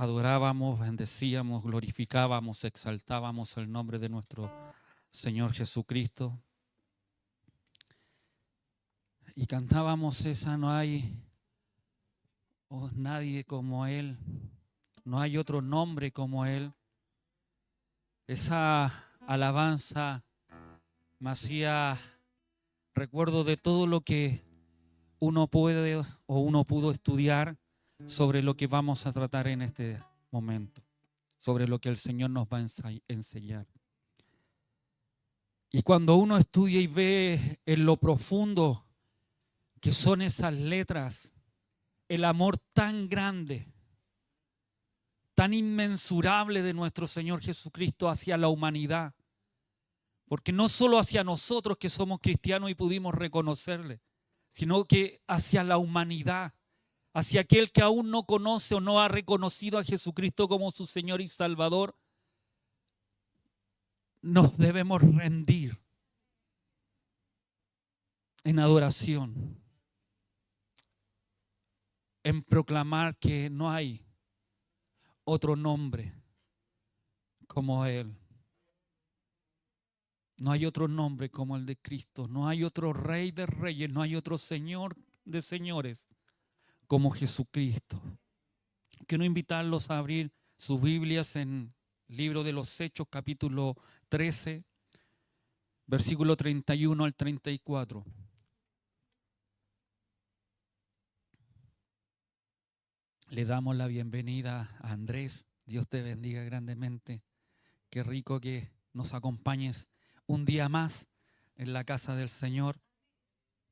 adorábamos, bendecíamos, glorificábamos, exaltábamos el nombre de nuestro Señor Jesucristo. Y cantábamos esa: no hay nadie como Él, no hay otro nombre como Él. Esa alabanza me hacía recuerdo de todo lo que uno puede o uno pudo estudiar sobre lo que vamos a tratar en este momento, sobre lo que el Señor nos va a enseñar. Y cuando uno estudia y ve en lo profundo que son esas letras, el amor tan grande, tan inmensurable de nuestro Señor Jesucristo hacia la humanidad, porque no solo hacia nosotros que somos cristianos y pudimos reconocerle, sino que hacia la humanidad, hacia aquel que aún no conoce o no ha reconocido a Jesucristo como su Señor y Salvador, nos debemos rendir en adoración, en proclamar que no hay otro nombre como Él. No hay otro nombre como el de Cristo. No hay otro Rey de Reyes. No hay otro Señor de Señores como Jesucristo. Quiero invitarlos a abrir sus Biblias en el libro de los Hechos, capítulo 13, versículo 31 al 34. Le damos la bienvenida a Andrés. Dios te bendiga grandemente. Qué rico que nos acompañes un día más en la casa del Señor.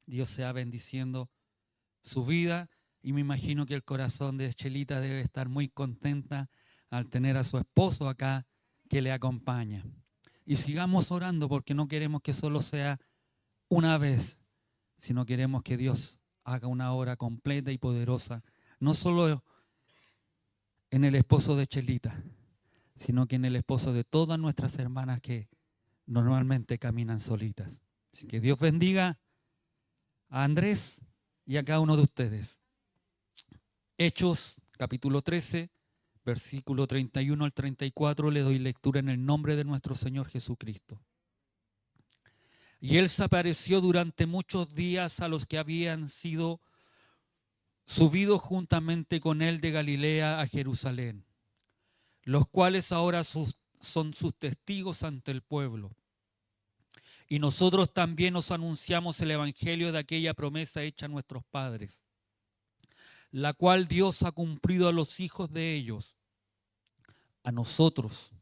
Dios sea bendiciendo su vida y me imagino que el corazón de Chelita debe estar muy contenta al tener a su esposo acá que le acompaña. Y sigamos orando porque no queremos que solo sea una vez, sino queremos que Dios haga una obra completa y poderosa, no solo en el esposo de Chelita, sino que en el esposo de todas nuestras hermanas que normalmente caminan solitas. Así que Dios bendiga a Andrés y a cada uno de ustedes. Hechos, capítulo 13, versículo 31 al 34, le doy lectura en el nombre de nuestro Señor Jesucristo. Y Él se apareció durante muchos días a los que habían sido subidos juntamente con Él de Galilea a Jerusalén, los cuales ahora son sus testigos ante el pueblo. Y nosotros también os anunciamos el evangelio de aquella promesa hecha a nuestros padres, la cual Dios ha cumplido a los hijos de ellos, a nosotros,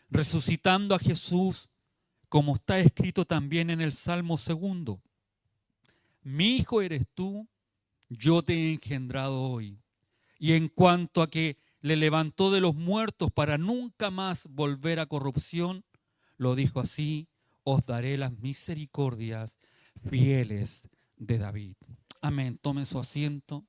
resucitando a Jesús, como está escrito también en el Salmo 2. Mi hijo eres tú, yo te he engendrado hoy. Y en cuanto a que le levantó de los muertos para nunca más volver a corrupción, lo dijo así: os daré las misericordias fieles de David. Amén. Tomen su asiento.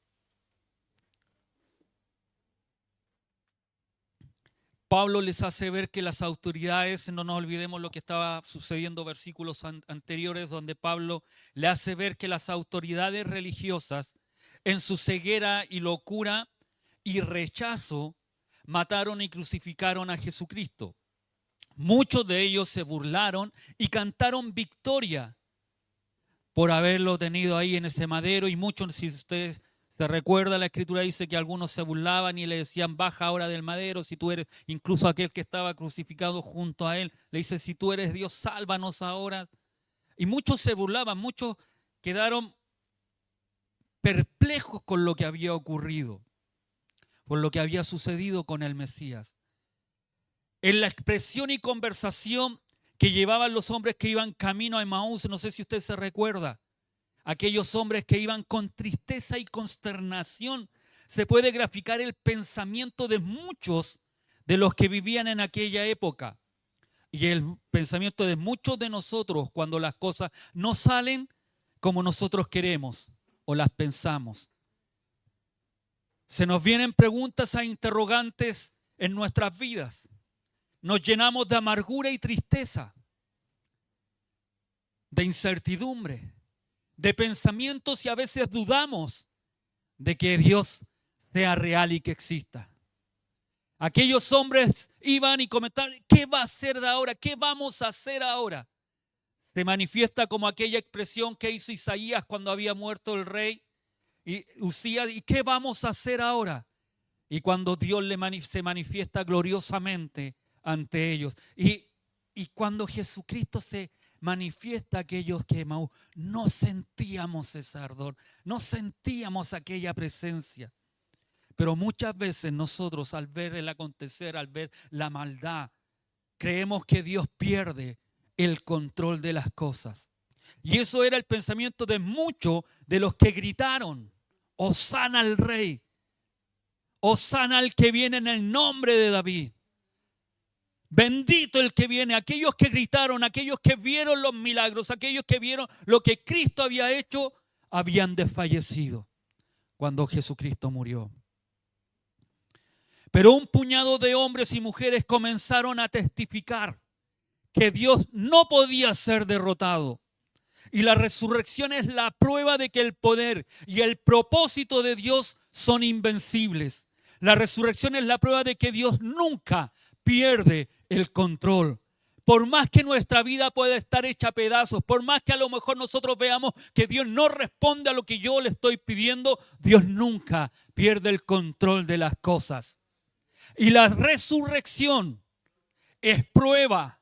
Pablo les hace ver que las autoridades, no nos olvidemos lo que estaba sucediendo en versículos anteriores, donde Pablo le hace ver que las autoridades religiosas, en su ceguera y locura y rechazo, mataron y crucificaron a Jesucristo. Muchos de ellos se burlaron y cantaron victoria por haberlo tenido ahí en ese madero, y muchos, si ustedes se recuerda, la escritura dice que algunos se burlaban y le decían: baja ahora del madero, si tú eres, incluso aquel que estaba crucificado junto a él, le dice: si tú eres Dios, sálvanos ahora. Y muchos se burlaban, muchos quedaron perplejos con lo que había ocurrido, por lo que había sucedido con el Mesías. En la expresión y conversación que llevaban los hombres que iban camino a Emaús, no sé si usted se recuerda, aquellos hombres que iban con tristeza y consternación, se puede graficar el pensamiento de muchos de los que vivían en aquella época y el pensamiento de muchos de nosotros cuando las cosas no salen como nosotros queremos o las pensamos. Se nos vienen preguntas e interrogantes en nuestras vidas. Nos llenamos de amargura y tristeza, de incertidumbre, de pensamientos, y a veces dudamos de que Dios sea real y que exista. Aquellos hombres iban y comentaban, ¿qué va a hacer ahora? ¿Qué vamos a hacer ahora? Se manifiesta como aquella expresión que hizo Isaías cuando había muerto el rey y Usías, ¿y qué vamos a hacer ahora? Y cuando Dios se manifiesta gloriosamente ante ellos. Y cuando Jesucristo se manifiesta a aquellos que no sentíamos ese ardor, no sentíamos aquella presencia. Pero muchas veces nosotros al ver el acontecer, al ver la maldad, creemos que Dios pierde el control de las cosas. Y eso era el pensamiento de muchos de los que gritaron, Hosana al Rey, Hosana al que viene en el nombre de David. Bendito el que viene. Aquellos que gritaron, aquellos que vieron los milagros, aquellos que vieron lo que Cristo había hecho, habían desfallecido cuando Jesucristo murió. Pero un puñado de hombres y mujeres comenzaron a testificar que Dios no podía ser derrotado. Y la resurrección es la prueba de que el poder y el propósito de Dios son invencibles. La resurrección es la prueba de que Dios nunca pierde el control. Por más que nuestra vida pueda estar hecha a pedazos, por más que a lo mejor nosotros veamos que Dios no responde a lo que yo le estoy pidiendo, Dios nunca pierde el control de las cosas. Y la resurrección es prueba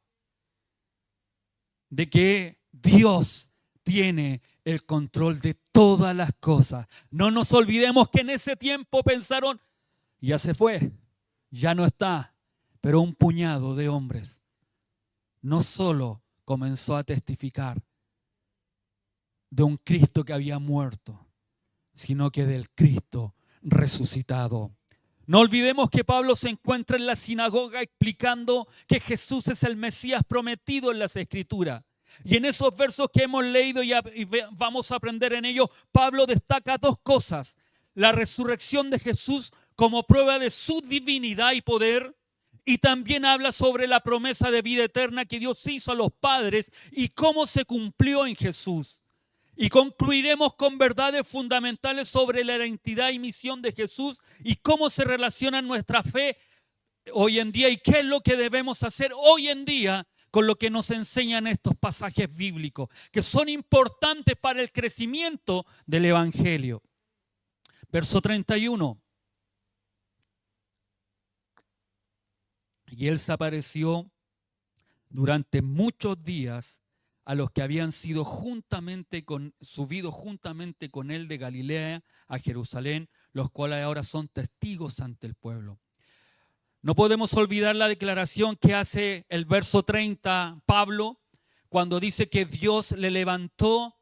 de que Dios tiene el control de todas las cosas. No nos olvidemos que en ese tiempo pensaron, ya se fue, ya no está. Pero un puñado de hombres no solo comenzó a testificar de un Cristo que había muerto, sino que del Cristo resucitado. No olvidemos que Pablo se encuentra en la sinagoga explicando que Jesús es el Mesías prometido en las Escrituras. Y en esos versos que hemos leído y vamos a aprender en ellos, Pablo destaca dos cosas. La resurrección de Jesús como prueba de su divinidad y poder. Y también habla sobre la promesa de vida eterna que Dios hizo a los padres y cómo se cumplió en Jesús. Y concluiremos con verdades fundamentales sobre la identidad y misión de Jesús y cómo se relaciona nuestra fe hoy en día y qué es lo que debemos hacer hoy en día con lo que nos enseñan estos pasajes bíblicos, que son importantes para el crecimiento del Evangelio. Verso 31. Y él se apareció durante muchos días a los que habían sido subidos juntamente con él de Galilea a Jerusalén, los cuales ahora son testigos ante el pueblo. No podemos olvidar la declaración que hace el verso 30 Pablo cuando dice que Dios le levantó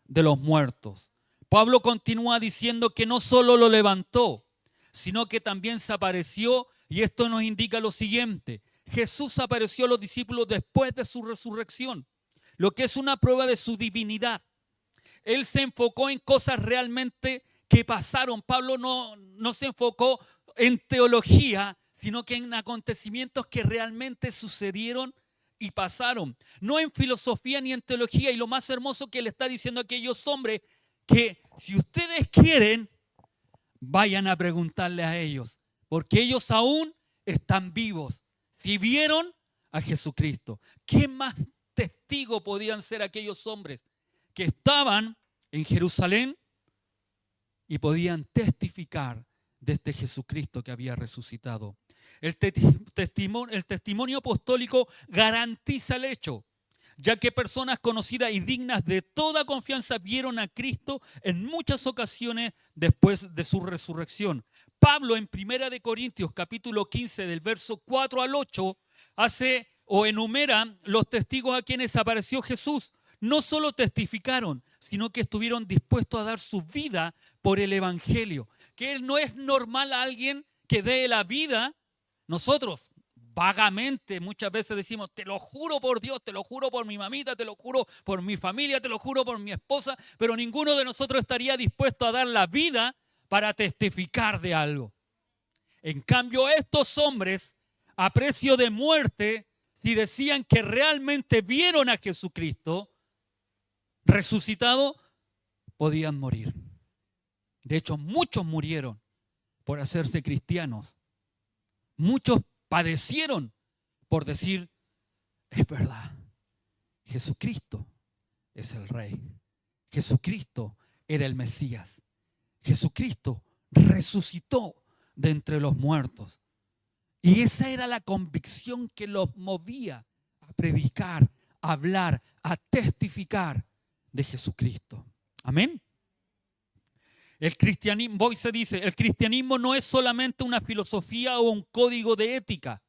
de los muertos. Pablo continúa diciendo que no solo lo levantó, sino que también se apareció, y esto nos indica lo siguiente: Jesús apareció a los discípulos después de su resurrección, lo que es una prueba de su divinidad. Él se enfocó en cosas realmente que pasaron. Pablo no se enfocó en teología, sino que en acontecimientos que realmente sucedieron y pasaron. No en filosofía ni en teología. Y lo más hermoso que le está diciendo a aquellos hombres, que si ustedes quieren, vayan a preguntarle a ellos, porque ellos aún están vivos. Si vieron a Jesucristo, ¿qué más testigo podían ser aquellos hombres que estaban en Jerusalén y podían testificar de este Jesucristo que había resucitado? El testimonio apostólico garantiza el hecho, ya que personas conocidas y dignas de toda confianza vieron a Cristo en muchas ocasiones después de su resurrección. Pablo en 1 de Corintios capítulo 15 del verso 4 al 8 hace o enumera los testigos a quienes apareció Jesús. No solo testificaron, sino que estuvieron dispuestos a dar su vida por el Evangelio. Que no es normal a alguien que dé la vida. Nosotros vagamente muchas veces decimos, te lo juro por Dios, te lo juro por mi mamita, te lo juro por mi familia, te lo juro por mi esposa, pero ninguno de nosotros estaría dispuesto a dar la vida para testificar de algo. En cambio, estos hombres, a precio de muerte, si decían que realmente vieron a Jesucristo resucitado, podían morir. De hecho, muchos murieron por hacerse cristianos, Muchos padecieron por decir, es verdad, Jesucristo es el Rey. Jesucristo era el Mesías. Jesucristo resucitó de entre los muertos. Y esa era la convicción que los movía a predicar, a hablar, a testificar de Jesucristo. Amén. El cristianismo, Boyce dice, el cristianismo no es solamente una filosofía o un código de ética.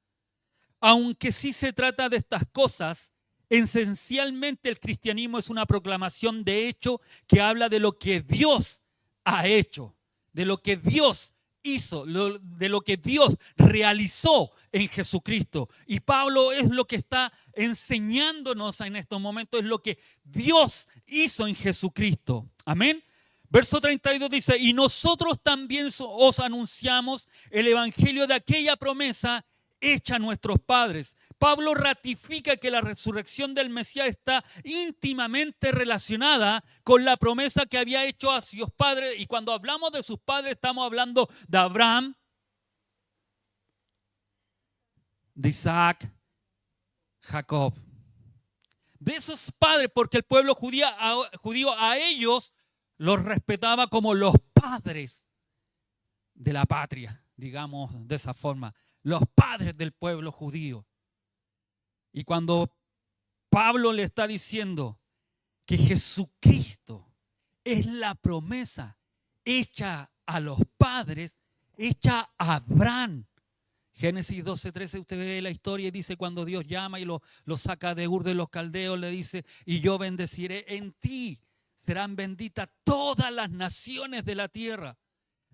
Aunque sí se trata de estas cosas, esencialmente el cristianismo es una proclamación de hecho que habla de lo que Dios ha hecho, de lo que Dios hizo, de lo que Dios realizó en Jesucristo. Y Pablo es lo que está enseñándonos en estos momentos, es lo que Dios hizo en Jesucristo. Amén. Verso 32 dice, y nosotros también os anunciamos el evangelio de aquella promesa hecha a nuestros padres. Pablo ratifica que la resurrección del Mesías está íntimamente relacionada con la promesa que había hecho a sus padres. Y cuando hablamos de sus padres, estamos hablando de Abraham, de Isaac, Jacob. De esos padres, porque el pueblo judío a ellos los respetaba como los padres de la patria, digamos de esa forma, los padres del pueblo judío. Y cuando Pablo le está diciendo que Jesucristo es la promesa hecha a los padres, hecha a Abraham. Génesis 12:13, usted ve la historia y dice cuando Dios llama y lo saca de Ur de los Caldeos, le dice, y yo bendeciré en ti. Serán benditas todas las naciones de la tierra.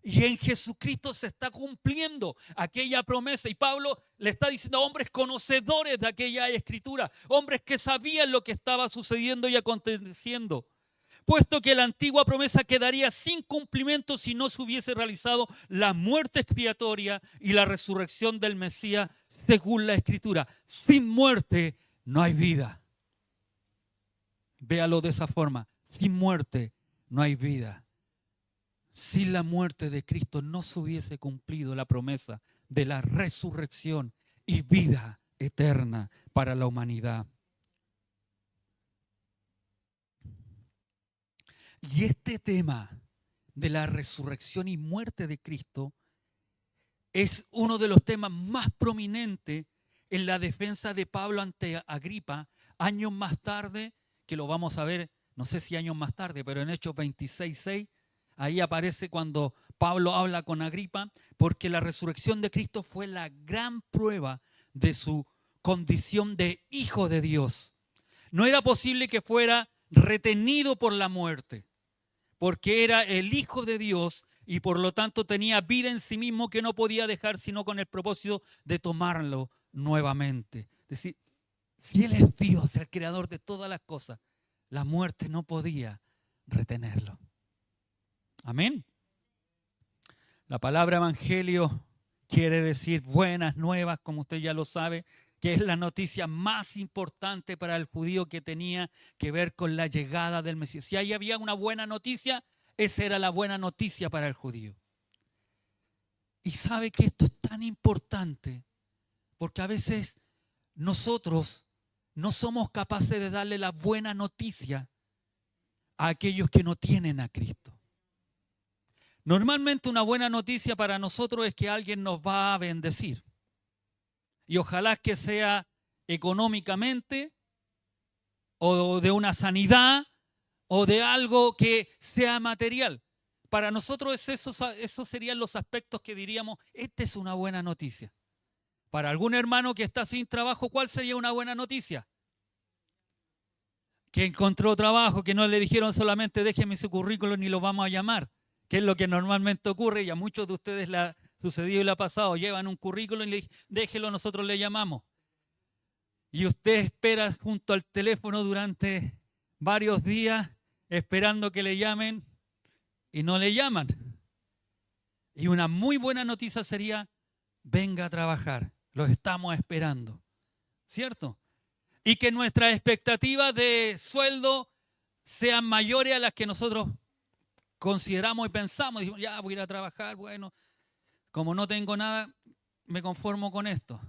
Y en Jesucristo se está cumpliendo aquella promesa. Y Pablo le está diciendo a hombres conocedores de aquella escritura, hombres que sabían lo que estaba sucediendo y aconteciendo. Puesto que la antigua promesa quedaría sin cumplimiento si no se hubiese realizado la muerte expiatoria y la resurrección del Mesías según la escritura. Sin muerte no hay vida. Véalo de esa forma. Sin muerte no hay vida. Sin la muerte de Cristo no se hubiese cumplido la promesa de la resurrección y vida eterna para la humanidad. Y este tema de la resurrección y muerte de Cristo es uno de los temas más prominentes en la defensa de Pablo ante Agripa, años más tarde, que lo vamos a ver, no sé si años más tarde, pero en Hechos 26:6, ahí aparece cuando Pablo habla con Agripa, porque la resurrección de Cristo fue la gran prueba de su condición de hijo de Dios. No era posible que fuera retenido por la muerte, porque era el Hijo de Dios y por lo tanto tenía vida en sí mismo que no podía dejar sino con el propósito de tomarlo nuevamente. Es decir, si Él es Dios, el creador de todas las cosas, la muerte no podía retenerlo. Amén. La palabra evangelio quiere decir buenas nuevas, como usted ya lo sabe, que es la noticia más importante para el judío que tenía que ver con la llegada del Mesías. Si ahí había una buena noticia, esa era la buena noticia para el judío. Y sabe que esto es tan importante porque a veces nosotros no somos capaces de darle la buena noticia a aquellos que no tienen a Cristo. Normalmente una buena noticia para nosotros es que alguien nos va a bendecir. Y ojalá que sea económicamente o de una sanidad o de algo que sea material. Para nosotros esos serían los aspectos que diríamos, esta es una buena noticia. Para algún hermano que está sin trabajo, ¿cuál sería una buena noticia? Que encontró trabajo, que no le dijeron solamente déjeme su currículum y lo vamos a llamar, que es lo que normalmente ocurre y a muchos de ustedes le ha sucedido y le ha pasado. Llevan un currículum y le dicen, déjelo, nosotros le llamamos. Y usted espera junto al teléfono durante varios días esperando que le llamen y no le llaman. Y una muy buena noticia sería, venga a trabajar, los estamos esperando, ¿cierto? Y que nuestras expectativas de sueldo sean mayores a las que nosotros consideramos y pensamos. Dijimos, ya voy a ir a trabajar, bueno, como no tengo nada, me conformo con esto.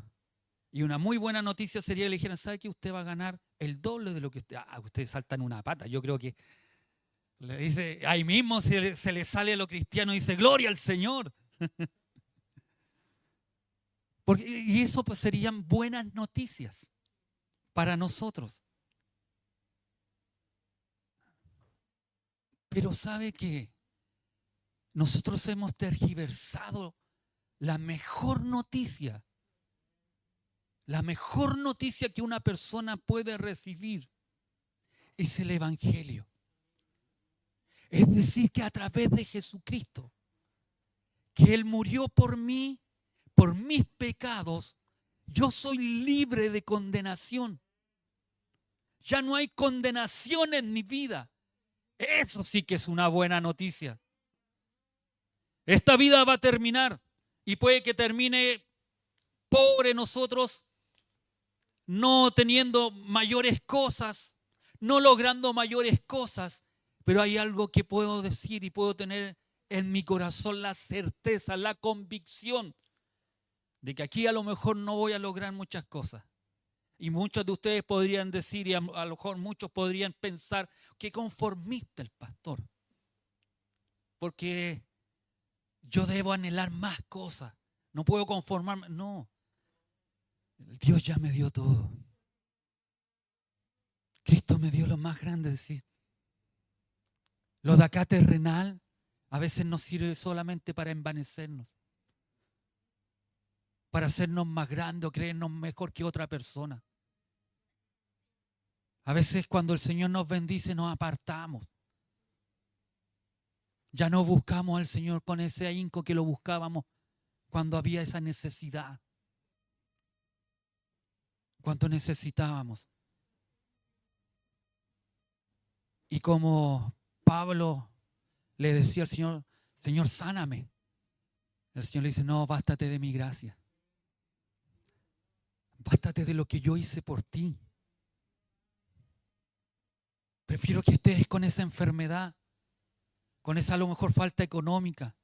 Y una muy buena noticia sería que le dijeran, ¿sabe que usted va a ganar el doble de lo que usted... usted salta en una pata. Yo creo que le dice, ahí mismo se le sale a lo cristiano y dice, gloria al Señor. Y eso pues serían buenas noticias para nosotros. Pero ¿sabe qué? Nosotros hemos tergiversado la mejor noticia. La mejor noticia que una persona puede recibir es el Evangelio. Es decir, que a través de Jesucristo, que Él murió por mí, por mis pecados, yo soy libre de condenación. Ya no hay condenación en mi vida. Eso sí que es una buena noticia. Esta vida va a terminar y puede que termine pobre nosotros, no teniendo mayores cosas, no logrando mayores cosas, pero hay algo que puedo decir y puedo tener en mi corazón la certeza, la convicción de que aquí a lo mejor no voy a lograr muchas cosas. Y muchos de ustedes podrían decir, y a lo mejor muchos podrían pensar, que conformista el pastor, porque yo debo anhelar más cosas, no puedo conformarme. No, Dios ya me dio todo. Cristo me dio lo más grande, es decir, lo de acá terrenal a veces nos sirve solamente para envanecernos, para hacernos más grandes o creernos mejor que otra persona. A veces cuando el Señor nos bendice nos apartamos. Ya no buscamos al Señor con ese ahínco que lo buscábamos cuando había esa necesidad, cuando necesitábamos. Y como Pablo le decía al Señor, Señor, sáname. El Señor le dice, no, bástate de mi gracia. Bástate de lo que yo hice por ti. Prefiero que estés con esa enfermedad, con esa a lo mejor falta económica,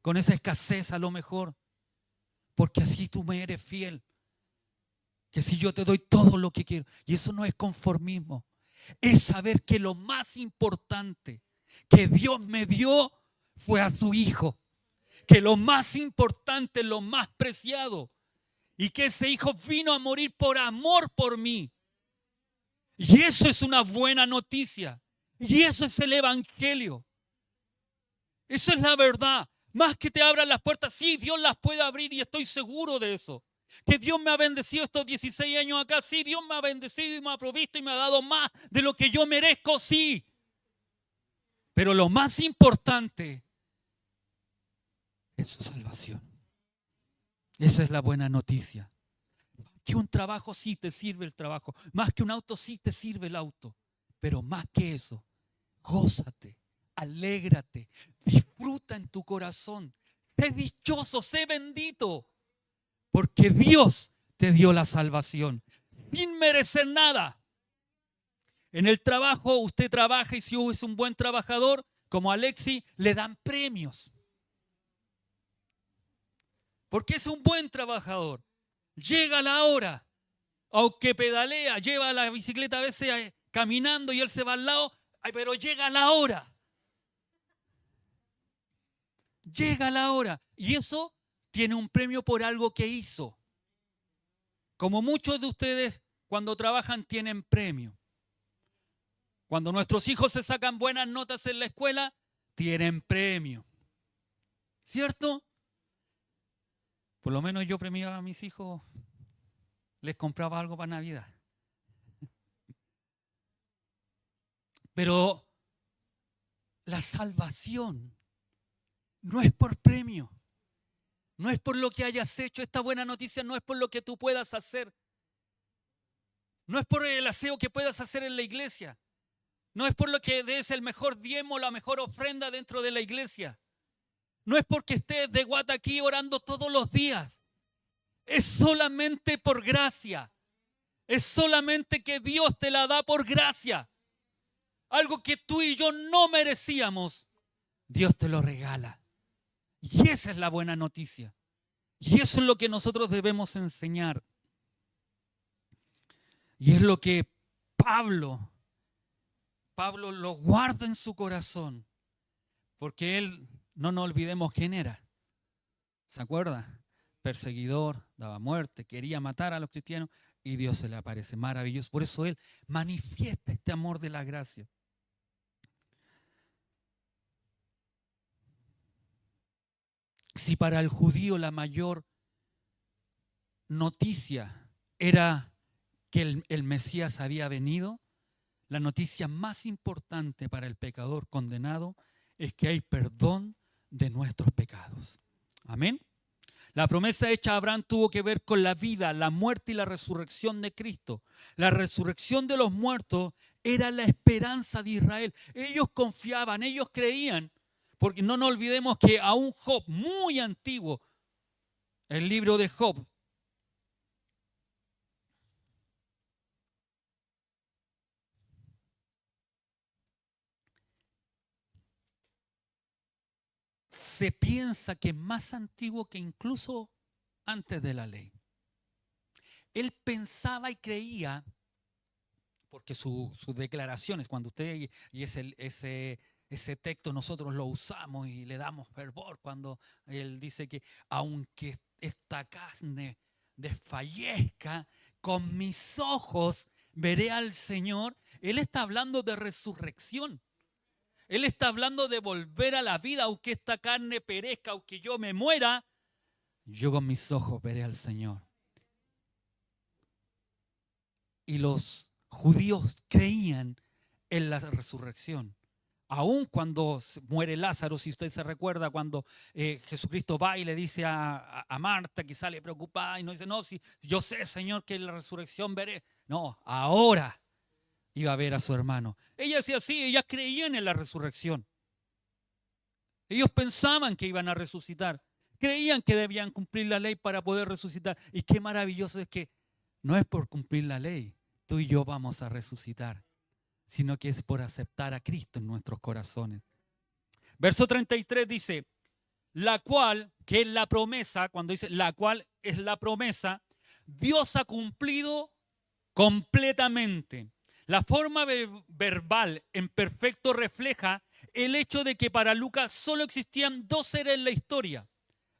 con esa escasez a lo mejor, porque así tú me eres fiel. Que si yo te doy todo lo que quiero, y eso no es conformismo, es saber que lo más importante que Dios me dio fue a su Hijo, que lo más importante, lo más preciado, y que ese Hijo vino a morir por amor por mí. Y eso es una buena noticia. Y eso es el Evangelio. Eso es la verdad. Más que te abran las puertas, sí, Dios las puede abrir y estoy seguro de eso. Que Dios me ha bendecido estos 16 años acá, sí, Dios me ha bendecido y me ha provisto y me ha dado más de lo que yo merezco, sí. Pero lo más importante es su salvación. Esa es la buena noticia. Que un trabajo sí te sirve el trabajo, más que un auto sí te sirve el auto, pero más que eso, gózate, alégrate, disfruta en tu corazón, sé dichoso, sé bendito, porque Dios te dio la salvación sin merecer nada. En el trabajo usted trabaja y si es un buen trabajador, como Alexi, le dan premios, porque es un buen trabajador. Llega la hora, aunque pedalea, lleva la bicicleta a veces caminando y él se va al lado, pero llega la hora. Llega la hora. Y eso tiene un premio por algo que hizo. Como muchos de ustedes cuando trabajan tienen premio. Cuando nuestros hijos se sacan buenas notas en la escuela, tienen premio. ¿Cierto? Por lo menos yo premiaba a mis hijos, les compraba algo para Navidad. Pero la salvación no es por premio, no es por lo que hayas hecho. Esta buena noticia no es por lo que tú puedas hacer, no es por el aseo que puedas hacer en la iglesia, no es por lo que des el mejor diezmo, la mejor ofrenda dentro de la iglesia, no es porque estés de guata aquí orando todos los días. Es solamente por gracia. Es solamente que Dios te la da por gracia. Algo que tú y yo no merecíamos, Dios te lo regala. Y esa es la buena noticia. Y eso es lo que nosotros debemos enseñar. Y es lo que Pablo lo guarda en su corazón. Porque él, no nos olvidemos quién era. ¿Se acuerda? Perseguidor, daba muerte, quería matar a los cristianos y Dios se le aparece. Maravilloso. Por eso él manifiesta este amor de la gracia. Si para el judío la mayor noticia era que el Mesías había venido, la noticia más importante para el pecador condenado es que hay perdón de nuestros pecados. Amén. La promesa hecha a Abraham tuvo que ver con la vida, la muerte y la resurrección de Cristo. La resurrección de los muertos era la esperanza de Israel. Ellos confiaban, ellos creían, porque no nos olvidemos que aún Job, muy antiguo, el libro de Job, se piensa que es más antiguo que incluso antes de la ley. Él pensaba y creía, porque sus declaraciones, cuando usted y ese texto nosotros lo usamos y le damos fervor, cuando él dice que aunque esta carne desfallezca, con mis ojos veré al Señor. Él está hablando de resurrección. Él está hablando de volver a la vida, aunque esta carne perezca, aunque yo me muera, yo con mis ojos veré al Señor. Y los judíos creían en la resurrección. Aún cuando muere Lázaro, si usted se recuerda, cuando Jesucristo va y le dice a Marta, que sale preocupada y no dice, no, si yo sé, Señor, que en la resurrección veré. No, ahora iba a ver a su hermano. Ella decía sí, ellas creían en la resurrección. Ellos pensaban que iban a resucitar. Creían que debían cumplir la ley para poder resucitar. Y qué maravilloso es que no es por cumplir la ley, tú y yo vamos a resucitar, sino que es por aceptar a Cristo en nuestros corazones. Verso 33 dice, la cual, que es la promesa, cuando dice la cual es la promesa, Dios ha cumplido completamente. La forma verbal en perfecto refleja el hecho de que para Lucas solo existían dos seres en la historia,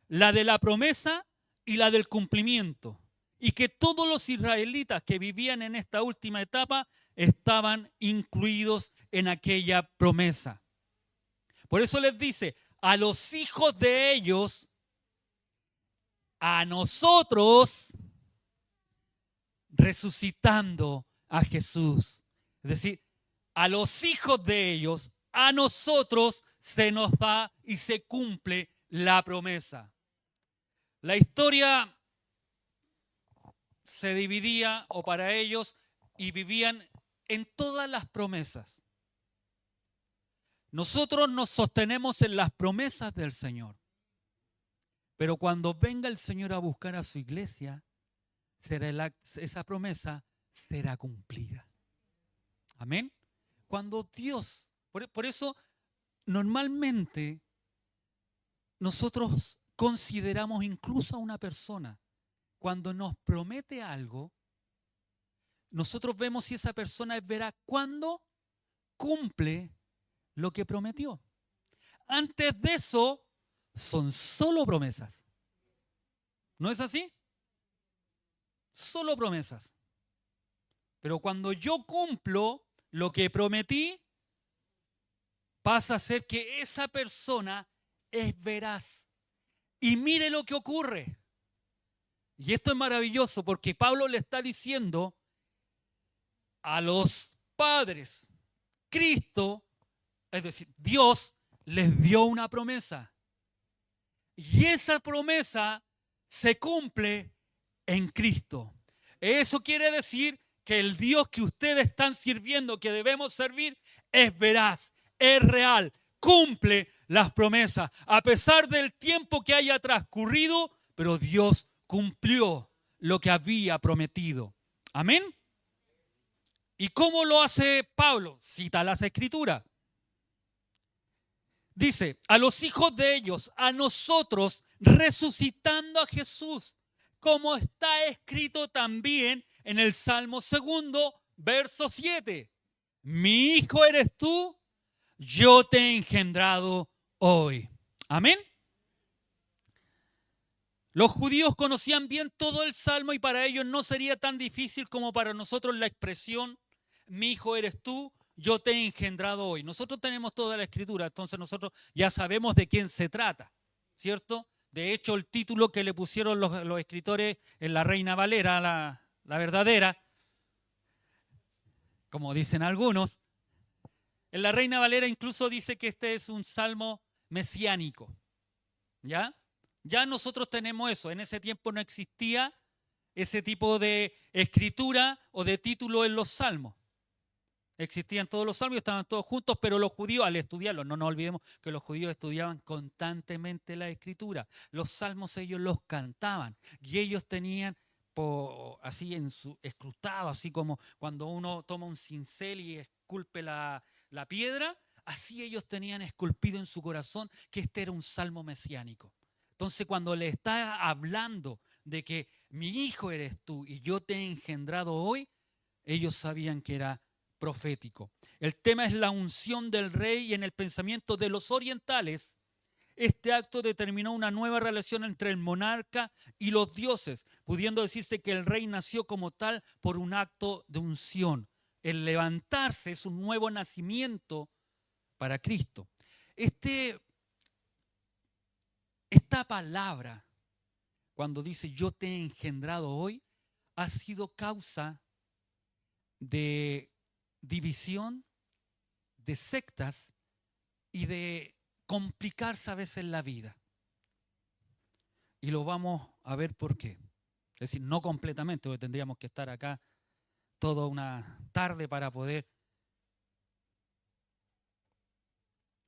la de la promesa y la del cumplimiento. Y que todos los israelitas que vivían en esta última etapa estaban incluidos en aquella promesa. Por eso les dice, a los hijos de ellos, a nosotros, resucitando a Jesús. Es decir, a los hijos de ellos, a nosotros se nos da y se cumple la promesa. La historia se dividía, o para ellos, y vivían en todas las promesas. Nosotros nos sostenemos en las promesas del Señor. Pero cuando venga el Señor a buscar a su iglesia, esa promesa será cumplida. Amén. Cuando Dios, por eso normalmente nosotros consideramos incluso a una persona, cuando nos promete algo, nosotros vemos si esa persona es veraz cuando cumple lo que prometió. Antes de eso, son solo promesas. ¿No es así? Solo promesas. Pero cuando yo cumplo lo que prometí, pasa a ser que esa persona es veraz. Y mire lo que ocurre. Y esto es maravilloso porque Pablo le está diciendo a los padres, Cristo, es decir, Dios les dio una promesa. Y esa promesa se cumple en Cristo. Eso quiere decir que el Dios que ustedes están sirviendo, que debemos servir, es veraz, es real, cumple las promesas. A pesar del tiempo que haya transcurrido, pero Dios cumplió lo que había prometido. Amén. ¿Y cómo lo hace Pablo? Cita las Escrituras. Dice, a los hijos de ellos, a nosotros, resucitando a Jesús, como está escrito también en el Salmo 2, verso 7. Mi hijo eres tú, yo te he engendrado hoy. Amén. Los judíos conocían bien todo el Salmo y para ellos no sería tan difícil como para nosotros la expresión, mi hijo eres tú, yo te he engendrado hoy. Nosotros tenemos toda la escritura, entonces nosotros ya sabemos de quién se trata, ¿cierto? De hecho, el título que le pusieron los escritores en la Reina Valera, la verdadera, como dicen algunos, en la Reina Valera incluso dice que este es un salmo mesiánico, ¿ya? Ya nosotros tenemos eso. En ese tiempo no existía ese tipo de escritura o de título en los salmos. Existían todos los salmos, estaban todos juntos, pero los judíos, al estudiarlos, no nos olvidemos que los judíos estudiaban constantemente la escritura. Los salmos ellos los cantaban y ellos tenían así escrutado, así como cuando uno toma un cincel y esculpe la piedra, así ellos tenían esculpido en su corazón que este era un salmo mesiánico. Entonces, cuando le está hablando de que mi hijo eres tú y yo te he engendrado hoy, ellos sabían que era profético. El tema es la unción del rey y en el pensamiento de los orientales, este acto determinó una nueva relación entre el monarca y los dioses, pudiendo decirse que el rey nació como tal por un acto de unción. El levantarse es un nuevo nacimiento para Cristo. Esta palabra, cuando dice yo te he engendrado hoy, ha sido causa de división, de sectas y de complicarse a veces la vida. Y lo vamos a ver por qué. Es decir, no completamente, porque tendríamos que estar acá toda una tarde para poder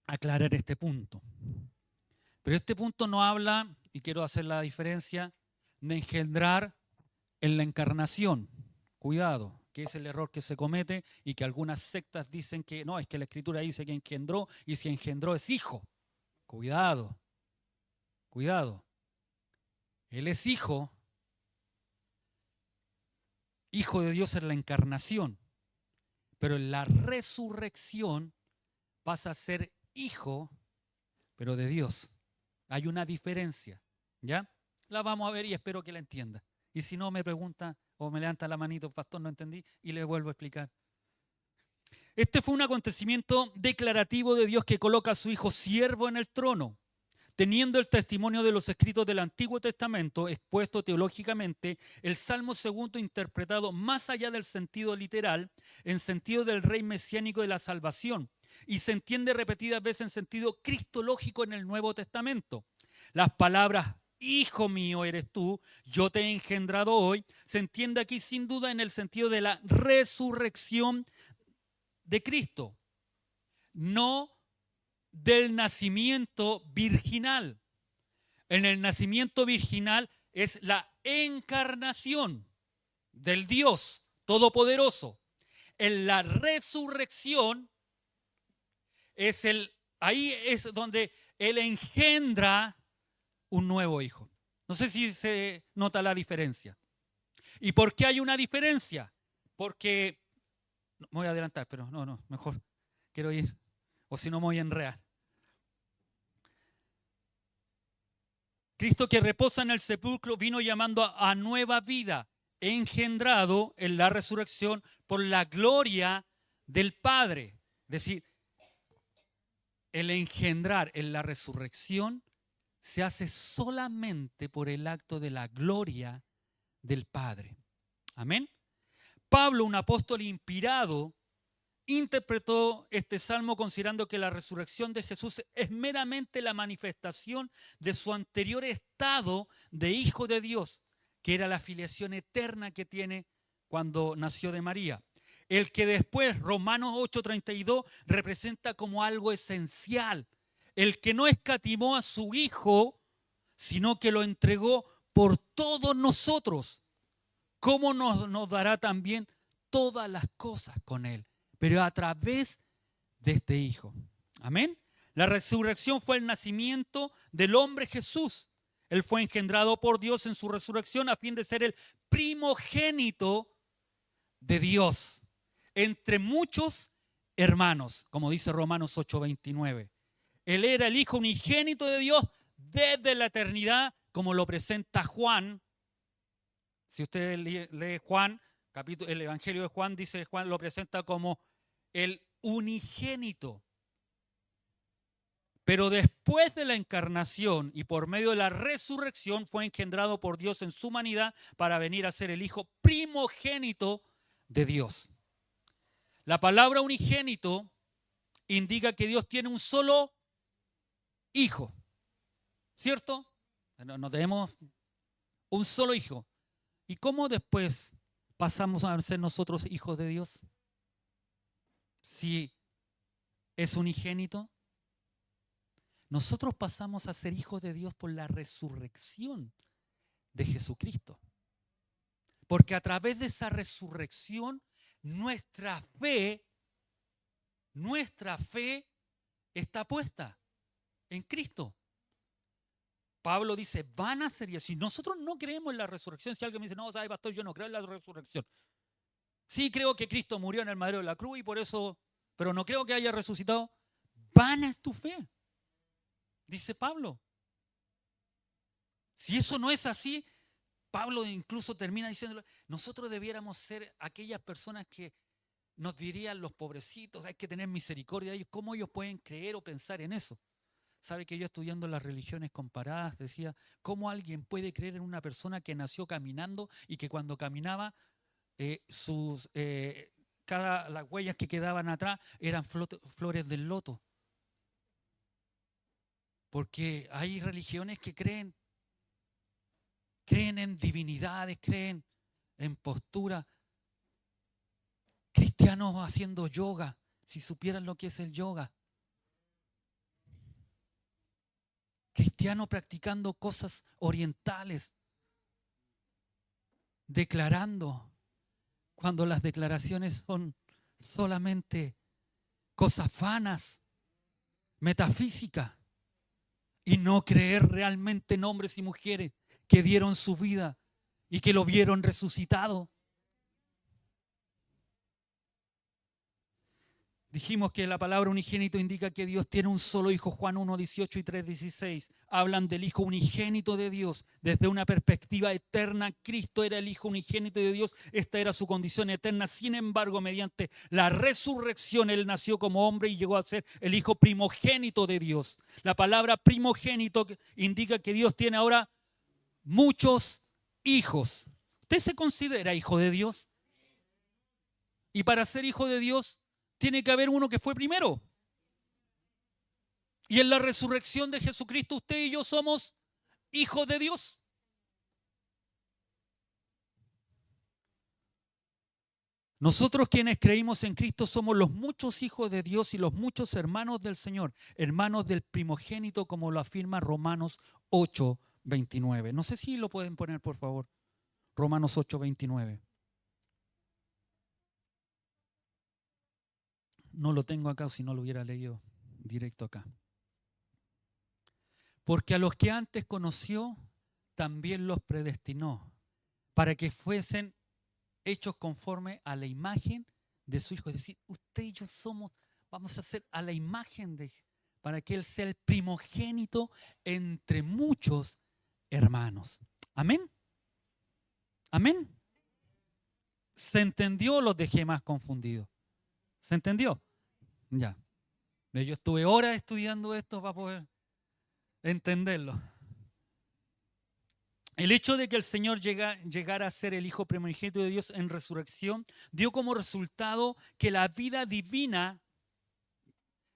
aclarar este punto. Pero este punto no habla, y quiero hacer la diferencia, de engendrar en la encarnación. Cuidado, que es el error que se comete y que algunas sectas dicen que no, es que la Escritura dice que engendró y si engendró es hijo. Cuidado, cuidado. Él es hijo de Dios en la encarnación, pero en la resurrección pasa a ser hijo, pero de Dios. Hay una diferencia, ¿ya? La vamos a ver y espero que la entienda. Y si no, me pregunta o me levanta la manito, pastor, no entendí, y le vuelvo a explicar. Este fue un acontecimiento declarativo de Dios que coloca a su hijo siervo en el trono. Teniendo el testimonio de los escritos del Antiguo Testamento expuesto teológicamente, el Salmo 2 interpretado más allá del sentido literal, en sentido del rey mesiánico de la salvación, y se entiende repetidas veces en sentido cristológico en el Nuevo Testamento. Las palabras hijo mío eres tú, yo te he engendrado hoy, se entiende aquí sin duda en el sentido de la resurrección de Cristo, no del nacimiento virginal. En el nacimiento virginal es la encarnación del Dios Todopoderoso. En la resurrección ahí es donde Él engendra un nuevo hijo. No sé si se nota la diferencia. ¿Y por qué hay una diferencia? Porque, me voy a adelantar, pero no, mejor quiero ir, o si no me voy a enredar. Cristo que reposa en el sepulcro vino llamando a nueva vida, engendrado en la resurrección por la gloria del Padre. Es decir, el engendrar en la resurrección se hace solamente por el acto de la gloria del Padre. Amén. Pablo, un apóstol inspirado, interpretó este salmo considerando que la resurrección de Jesús es meramente la manifestación de su anterior estado de hijo de Dios, que era la filiación eterna que tiene cuando nació de María. El que después, Romanos 8:32, representa como algo esencial. El que no escatimó a su hijo, sino que lo entregó por todos nosotros. ¿Cómo nos dará también todas las cosas con él? Pero a través de este hijo. Amén. La resurrección fue el nacimiento del hombre Jesús. Él fue engendrado por Dios en su resurrección a fin de ser el primogénito de Dios entre muchos hermanos, como dice Romanos 8:29. Él era el Hijo unigénito de Dios desde la eternidad, como lo presenta Juan. Si usted lee Juan, el Evangelio de Juan, dice Juan, lo presenta como el unigénito. Pero después de la encarnación y por medio de la resurrección fue engendrado por Dios en su humanidad para venir a ser el Hijo primogénito de Dios. La palabra unigénito indica que Dios tiene un solo hijo, ¿cierto? No tenemos un solo hijo. ¿Y cómo después pasamos a ser nosotros hijos de Dios? Si es unigénito. Nosotros pasamos a ser hijos de Dios por la resurrección de Jesucristo. Porque a través de esa resurrección, nuestra fe está puesta en Cristo. Pablo dice, van a ser, y si nosotros no creemos en la resurrección, si alguien me dice, no, sabe, pastor, yo no creo en la resurrección. Sí creo que Cristo murió en el madero de la cruz y por eso, pero no creo que haya resucitado. Vana es tu fe, dice Pablo. Si eso no es así, Pablo incluso termina diciendo, nosotros debiéramos ser aquellas personas que nos dirían los pobrecitos, hay que tener misericordia de ellos. ¿Cómo ellos pueden creer o pensar en eso? ¿Sabe que yo estudiando las religiones comparadas decía, cómo alguien puede creer en una persona que nació caminando y que cuando caminaba las huellas que quedaban atrás eran flores del loto? Porque hay religiones que creen en divinidades, creen en postura. Cristianos haciendo yoga, si supieran lo que es el yoga. Cristianos practicando cosas orientales, declarando, cuando las declaraciones son solamente cosas vanas, metafísicas, y no creer realmente en hombres y mujeres que dieron su vida y que lo vieron resucitado. Dijimos que la palabra unigénito indica que Dios tiene un solo hijo. Juan 1:18 y 3:16 hablan del Hijo unigénito de Dios desde una perspectiva eterna. Cristo era el Hijo unigénito de Dios, esta era su condición eterna. Sin embargo, mediante la resurrección, Él nació como hombre y llegó a ser el Hijo primogénito de Dios. La palabra primogénito indica que Dios tiene ahora muchos hijos. ¿Usted se considera hijo de Dios? Y para ser hijo de Dios, tiene que haber uno que fue primero. Y en la resurrección de Jesucristo, usted y yo somos hijos de Dios. Nosotros quienes creímos en Cristo somos los muchos hijos de Dios y los muchos hermanos del Señor, hermanos del primogénito, como lo afirma Romanos 8:29. No sé si lo pueden poner, por favor. Romanos 8:29. No lo tengo acá, si no lo hubiera leído directo acá. Porque a los que antes conoció, también los predestinó, para que fuesen hechos conforme a la imagen de su Hijo. Es decir, usted y yo vamos a ser a la imagen para que Él sea el primogénito entre muchos hermanos. ¿Amén? ¿Amén? ¿Se entendió o los dejé más confundidos? ¿Se entendió? Ya. Yo estuve horas estudiando esto para poder entenderlo. El hecho de que el Señor llegara a ser el Hijo primogénito de Dios en resurrección dio como resultado que la vida divina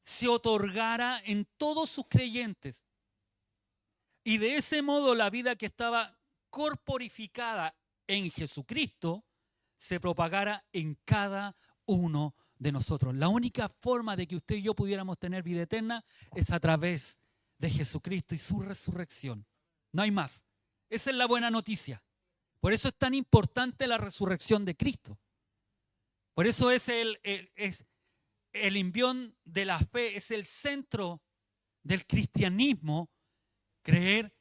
se otorgara en todos sus creyentes. Y de ese modo la vida que estaba corporificada en Jesucristo se propagara en cada uno de nosotros. La única forma de que usted y yo pudiéramos tener vida eterna es a través de Jesucristo y su resurrección. No hay más. Esa es la buena noticia. Por eso es tan importante la resurrección de Cristo. Por eso es el envión de la fe, es el centro del cristianismo, creer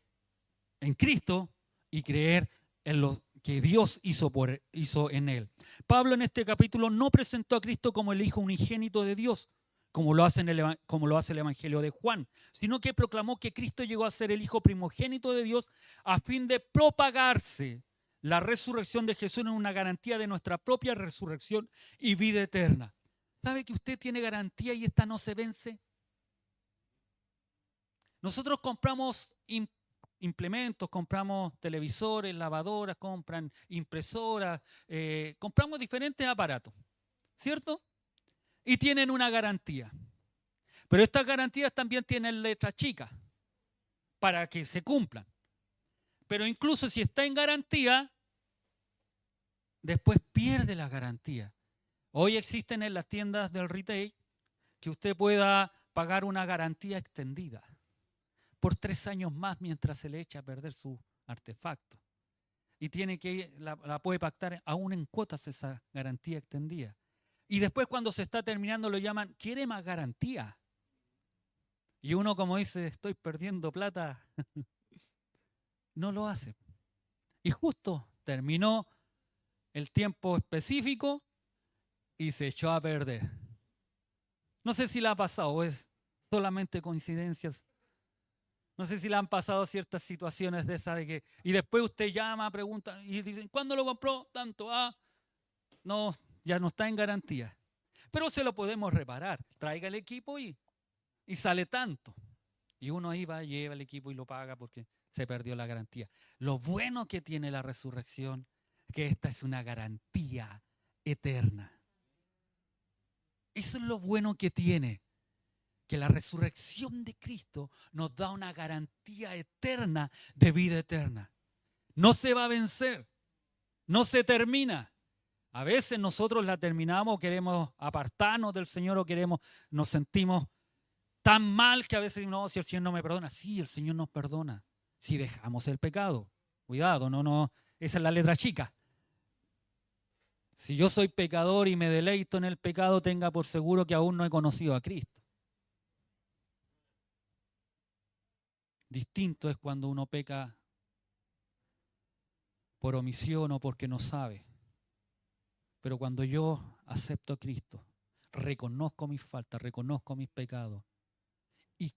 en Cristo y creer en lo que Dios hizo en él. Pablo en este capítulo no presentó a Cristo como el Hijo unigénito de Dios, como lo hace el Evangelio de Juan, sino que proclamó que Cristo llegó a ser el Hijo primogénito de Dios a fin de propagarse la resurrección de Jesús en una garantía de nuestra propia resurrección y vida eterna. ¿Sabe que usted tiene garantía y esta no se vence? Nosotros compramos implementos, compramos televisores, lavadoras, compran impresoras, compramos diferentes aparatos, ¿cierto? Y tienen una garantía. Pero estas garantías también tienen letras chicas para que se cumplan. Pero incluso si está en garantía, después pierde la garantía. Hoy existen en las tiendas del retail que usted pueda pagar una garantía extendida por 3 años más mientras se le echa a perder su artefacto. Y tiene que la puede pactar aún en cuotas esa garantía extendida. Y después cuando se está terminando lo llaman, ¿quiere más garantía? Y uno como dice, estoy perdiendo plata, no lo hace. Y justo terminó el tiempo específico y se echó a perder. No sé si le ha pasado o es solamente coincidencias. No sé si le han pasado ciertas situaciones de esas de que... Y después usted llama, pregunta y dicen, ¿cuándo lo compró? Tanto, no, ya no está en garantía. Pero se lo podemos reparar. Traiga el equipo y sale tanto. Y uno ahí va, lleva el equipo y lo paga porque se perdió la garantía. Lo bueno que tiene la resurrección es que esta es una garantía eterna. Eso es lo bueno que tiene, que la resurrección de Cristo nos da una garantía eterna de vida eterna. No se va a vencer, no se termina. A veces nosotros la terminamos, queremos apartarnos del Señor o nos sentimos tan mal que a veces no, si el Señor no me perdona. Sí, el Señor nos perdona si dejamos el pecado. Cuidado, no, esa es la letra chica. Si yo soy pecador y me deleito en el pecado, tenga por seguro que aún no he conocido a Cristo. Distinto es cuando uno peca por omisión o porque no sabe. Pero cuando yo acepto a Cristo, reconozco mis faltas, reconozco mis pecados y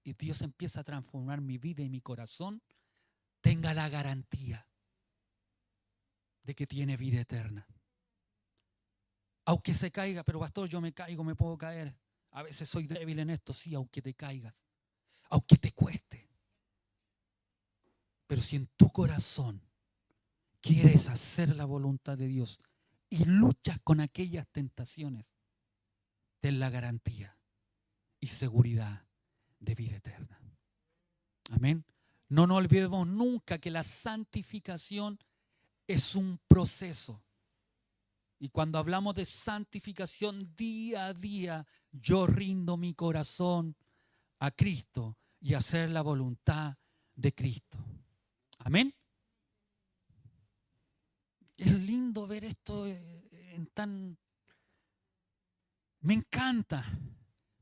y Dios empieza a transformar mi vida y mi corazón, tenga la garantía de que tiene vida eterna. Aunque se caiga, pero pastor, yo me caigo, me puedo caer. A veces soy débil en esto, sí, aunque te caigas, aunque te cueste. Pero si en tu corazón quieres hacer la voluntad de Dios y luchas con aquellas tentaciones, ten la garantía y seguridad de vida eterna. Amén. No nos olvidemos nunca que la santificación es un proceso. Y cuando hablamos de santificación día a día, yo rindo mi corazón a Cristo y a hacer la voluntad de Cristo. Amén. Es lindo ver esto Me encanta,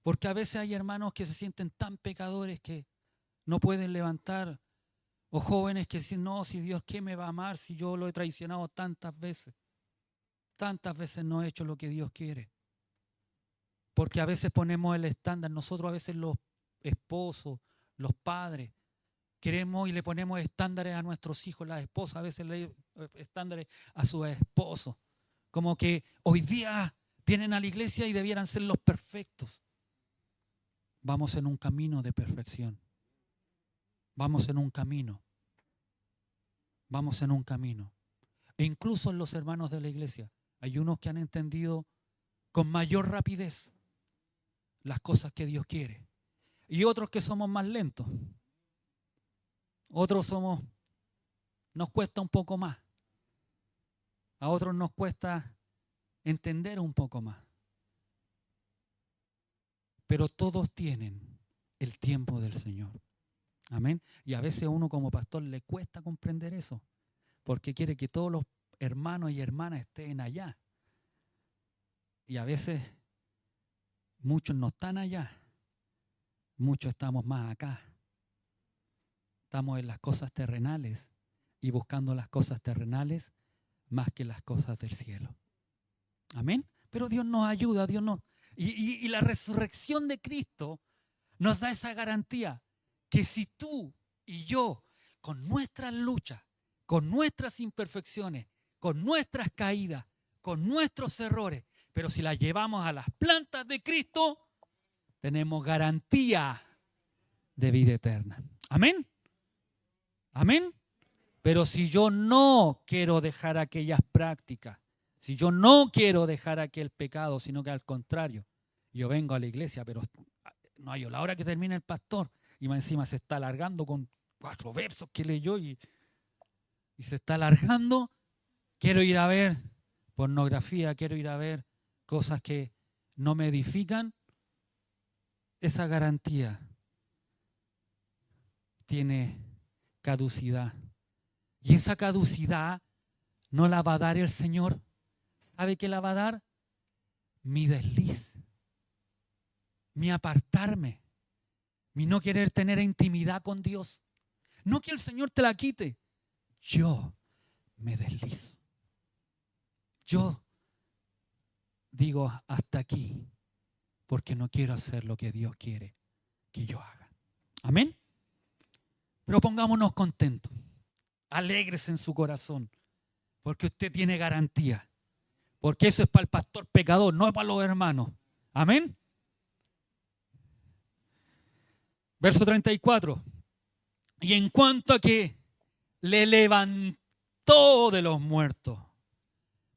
porque a veces hay hermanos que se sienten tan pecadores que no pueden levantar, o jóvenes que dicen, no, si Dios, ¿qué me va a amar si yo lo he traicionado tantas veces? Tantas veces no he hecho lo que Dios quiere. Porque a veces ponemos el estándar, nosotros a veces los esposos, los padres, queremos y le ponemos estándares a nuestros hijos, las esposas a veces le estándares a sus esposos. Como que hoy día vienen a la iglesia y debieran ser los perfectos. Vamos en un camino de perfección. Vamos en un camino. Vamos en un camino. E incluso en los hermanos de la iglesia hay unos que han entendido con mayor rapidez las cosas que Dios quiere. Y otros que somos más lentos. Otros nos cuesta un poco más. A otros nos cuesta entender un poco más. Pero todos tienen el tiempo del Señor. Amén. Y a veces a uno como pastor le cuesta comprender eso, porque quiere que todos los hermanos y hermanas estén allá. Y a veces muchos no están allá, muchos estamos más acá. Estamos en las cosas terrenales y buscando las cosas terrenales más que las cosas del cielo. Amén. Pero Dios nos ayuda, Dios nos... Y la resurrección de Cristo nos da esa garantía que si tú y yo, con nuestras luchas, con nuestras imperfecciones, con nuestras caídas, con nuestros errores, pero si las llevamos a las plantas de Cristo, tenemos garantía de vida eterna. Amén. Amén. Pero si yo no quiero dejar aquellas prácticas, si yo no quiero dejar aquel pecado, sino que al contrario, yo vengo a la iglesia, pero no hay la hora que termine el pastor y más encima se está alargando con 4 versos que leyó y se está alargando, quiero ir a ver pornografía, quiero ir a ver cosas que no me edifican, esa garantía tiene caducidad. Y esa caducidad no la va a dar el Señor. ¿Sabe qué la va a dar? Mi desliz, mi apartarme, mi no querer tener intimidad con Dios. No que el Señor te la quite. Yo me deslizo. Yo digo hasta aquí porque no quiero hacer lo que Dios quiere que yo haga. Amén. Pero pongámonos contentos. Alegres en su corazón, porque usted tiene garantía, porque eso es para el pastor pecador, no es para los hermanos. Amén. Verso 34. Y en cuanto a que le levantó de los muertos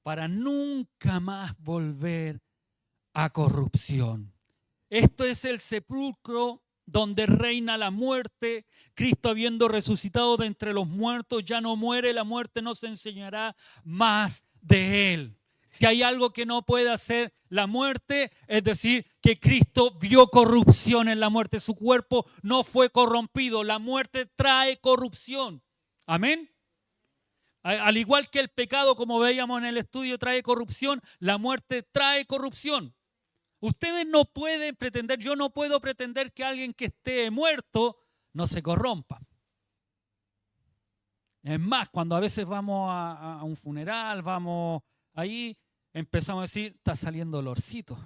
para nunca más volver a corrupción. Esto es el sepulcro donde reina la muerte. Cristo, habiendo resucitado de entre los muertos, ya no muere, la muerte no se enseñará más de él. Si hay algo que no puede hacer la muerte, es decir, que Cristo vio corrupción en la muerte. Su cuerpo no fue corrompido. La muerte trae corrupción. Amén. Al igual que el pecado, como veíamos en el estudio, trae corrupción, la muerte trae corrupción. Ustedes no pueden pretender, yo no puedo pretender que alguien que esté muerto no se corrompa. Es más, cuando a veces vamos a un funeral, vamos ahí, empezamos a decir, está saliendo olorcito.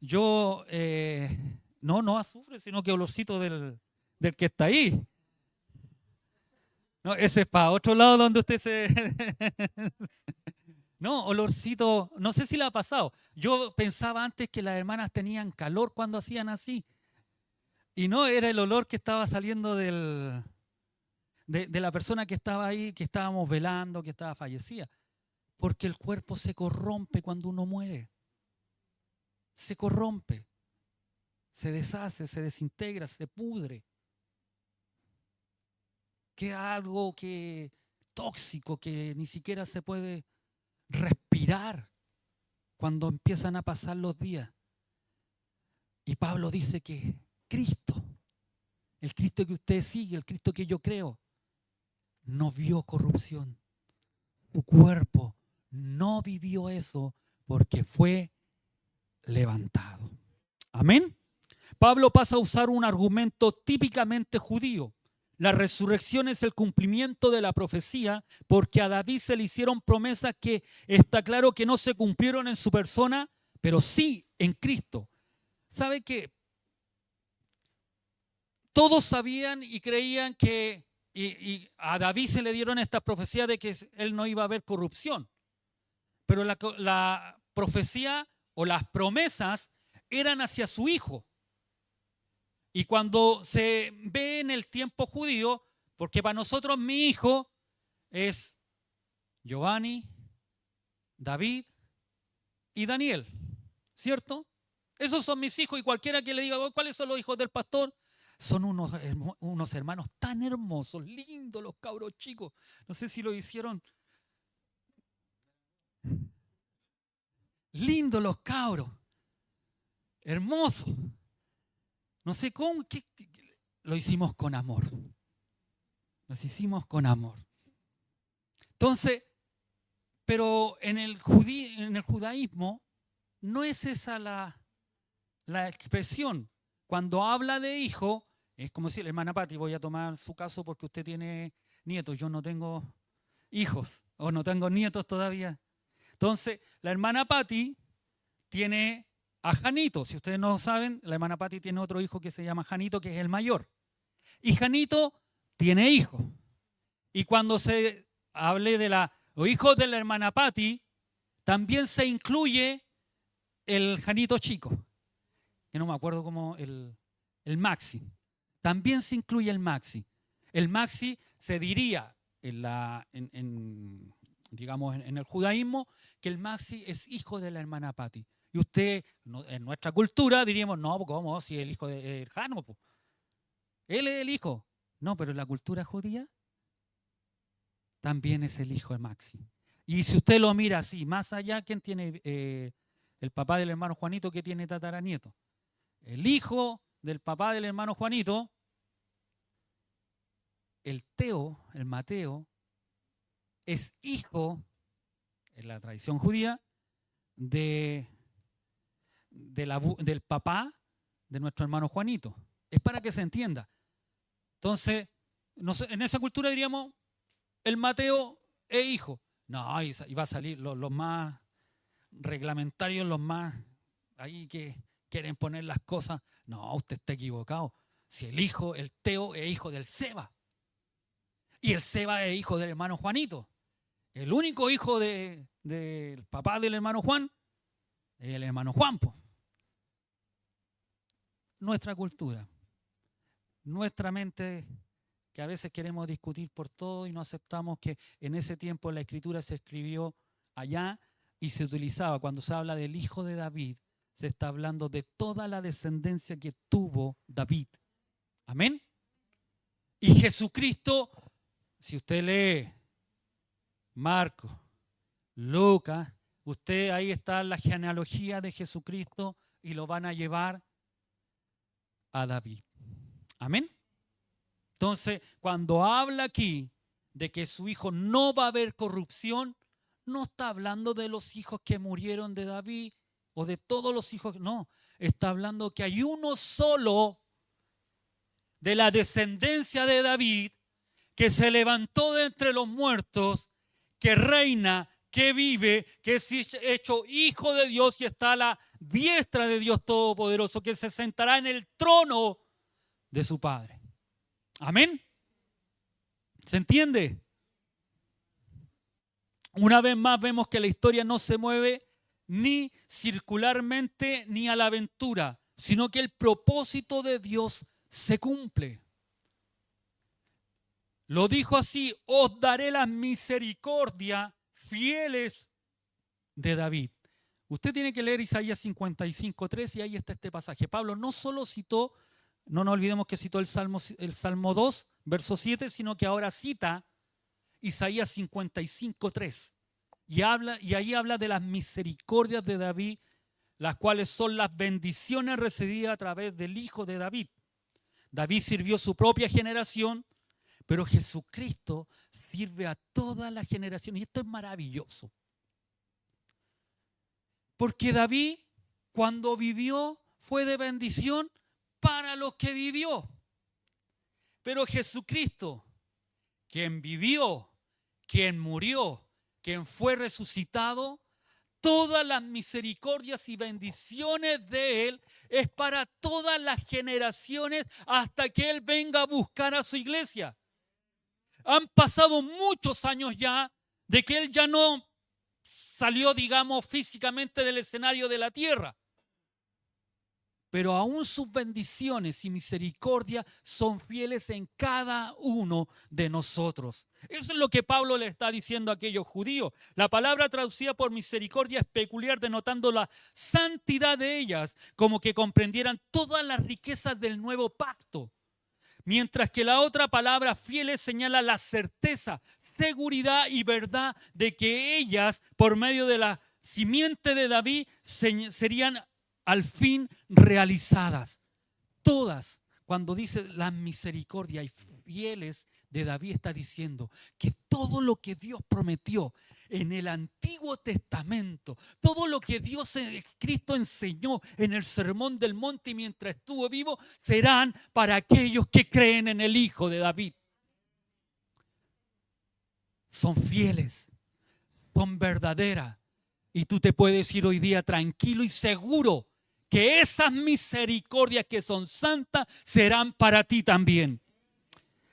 Yo, no azufre, sino que olorcito del que está ahí. No, ese es para otro lado donde usted se... No, olorcito, no sé si le ha pasado. Yo pensaba antes que las hermanas tenían calor cuando hacían así. Y no, era el olor que estaba saliendo de la persona que estaba ahí, que estábamos velando, que estaba fallecida. Porque el cuerpo se corrompe cuando uno muere. Se corrompe, se deshace, se desintegra, se pudre. Queda algo tóxico que ni siquiera se puede respirar cuando empiezan a pasar los días. Y Pablo dice que Cristo, el Cristo que usted sigue, el Cristo que yo creo, no vio corrupción. Su cuerpo no vivió eso porque fue levantado. Amén. Pablo pasa a usar un argumento típicamente judío. La resurrección es el cumplimiento de la profecía, porque a David se le hicieron promesas que está claro que no se cumplieron en su persona, pero sí en Cristo. ¿Sabe qué? Todos sabían y creían que y a David se le dieron estas profecías de que él no iba a haber corrupción. Pero la profecía o las promesas eran hacia su hijo. Y cuando se ve en el tiempo judío, porque para nosotros mi hijo es Giovanni, David y Daniel, ¿cierto? Esos son mis hijos y cualquiera que le diga, ¿cuáles son los hijos del pastor? Son unos hermanos tan hermosos, lindos los cabros chicos. No sé si lo hicieron. Lindos los cabros, hermosos. No sé cómo, lo hicimos con amor. Los hicimos con amor. Entonces, pero en el judaísmo no es esa la expresión. Cuando habla de hijo, Es como si la hermana Patti, voy a tomar su caso porque usted tiene nietos, yo no tengo hijos o no tengo nietos todavía. Entonces, la hermana Patti tiene a Janito. Si ustedes no saben, la hermana Patti tiene otro hijo que se llama Janito, que es el mayor. Y Janito tiene hijos. Y cuando se hable de los hijos de la hermana Patti, también se incluye el Janito chico. Que no me acuerdo cómo, el Maxi. También se incluye el Maxi. El Maxi se diría digamos, en el judaísmo que el Maxi es hijo de la hermana Patti. Y usted, en nuestra cultura, diríamos, no, ¿cómo? Si es el hijo de Jano, pues. Él es el hijo. No, pero en la cultura judía también es el hijo de Maxi. Y si usted lo mira así, más allá, ¿quién tiene el papá del hermano Juanito que tiene tataranieto? El hijo del papá del hermano Juanito, el Teo, el Mateo, es hijo, en la tradición judía, del papá de nuestro hermano Juanito. Es para que se entienda. Entonces, en esa cultura diríamos, el Mateo es hijo. No, y va a salir los más reglamentarios, los más ahí que quieren poner las cosas. No, usted está equivocado. Si el hijo, el Teo, es hijo del Seba. Y el Seba es hijo del hermano Juanito. El único hijo del papá del hermano Juan es el hermano Juanpo. Nuestra cultura, nuestra mente, que a veces queremos discutir por todo y no aceptamos que en ese tiempo la escritura se escribió allá y se utilizaba. Cuando se habla del hijo de David, se está hablando de toda la descendencia que tuvo David. Amén. Y Jesucristo, si usted lee Marcos, Lucas, usted ahí está la genealogía de Jesucristo y lo van a llevar a David. Amén. Entonces, cuando habla aquí de que su hijo no va a haber corrupción, no está hablando de los hijos que murieron de David o de todos los hijos, no, está hablando que hay uno solo de la descendencia de David que se levantó de entre los muertos, que reina, que vive, que es hecho hijo de Dios y está a la diestra de Dios Todopoderoso, que se sentará en el trono de su Padre. Amén. ¿Se entiende? Una vez más vemos que la historia no se mueve ni circularmente ni a la aventura, sino que el propósito de Dios se cumple. Lo dijo así: os daré la misericordia fieles de David. Usted tiene que leer Isaías 55:3 y ahí está este pasaje. Pablo no solo citó, no nos olvidemos que citó el Salmo 2, verso 7, sino que ahora cita Isaías 55:3 y ahí habla de las misericordias de David, las cuales son las bendiciones recibidas a través del hijo de David. David sirvió su propia generación, pero Jesucristo sirve a toda la generación. Y esto es maravilloso. Porque David, cuando vivió, fue de bendición para los que vivió. Pero Jesucristo, quien vivió, quien murió, quien fue resucitado, todas las misericordias y bendiciones de Él es para todas las generaciones hasta que Él venga a buscar a su iglesia. Han pasado muchos años ya de que Él ya no salió, digamos, físicamente del escenario de la tierra. Pero aún sus bendiciones y misericordia son fieles en cada uno de nosotros. Eso es lo que Pablo le está diciendo a aquellos judíos. La palabra traducida por misericordia es peculiar, denotando la santidad de ellas, como que comprendieran todas las riquezas del nuevo pacto. Mientras que la otra palabra fieles señala la certeza, seguridad y verdad de que ellas, por medio de la simiente de David, serían al fin realizadas. Todas, cuando dice la misericordia y fieles de David está diciendo que todo lo que Dios prometió en el Antiguo Testamento, todo lo que Cristo enseñó en el Sermón del Monte mientras estuvo vivo, serán para aquellos que creen en el Hijo de David. Son fieles, son verdaderas. Y tú te puedes ir hoy día tranquilo y seguro que esas misericordias que son santas serán para ti también.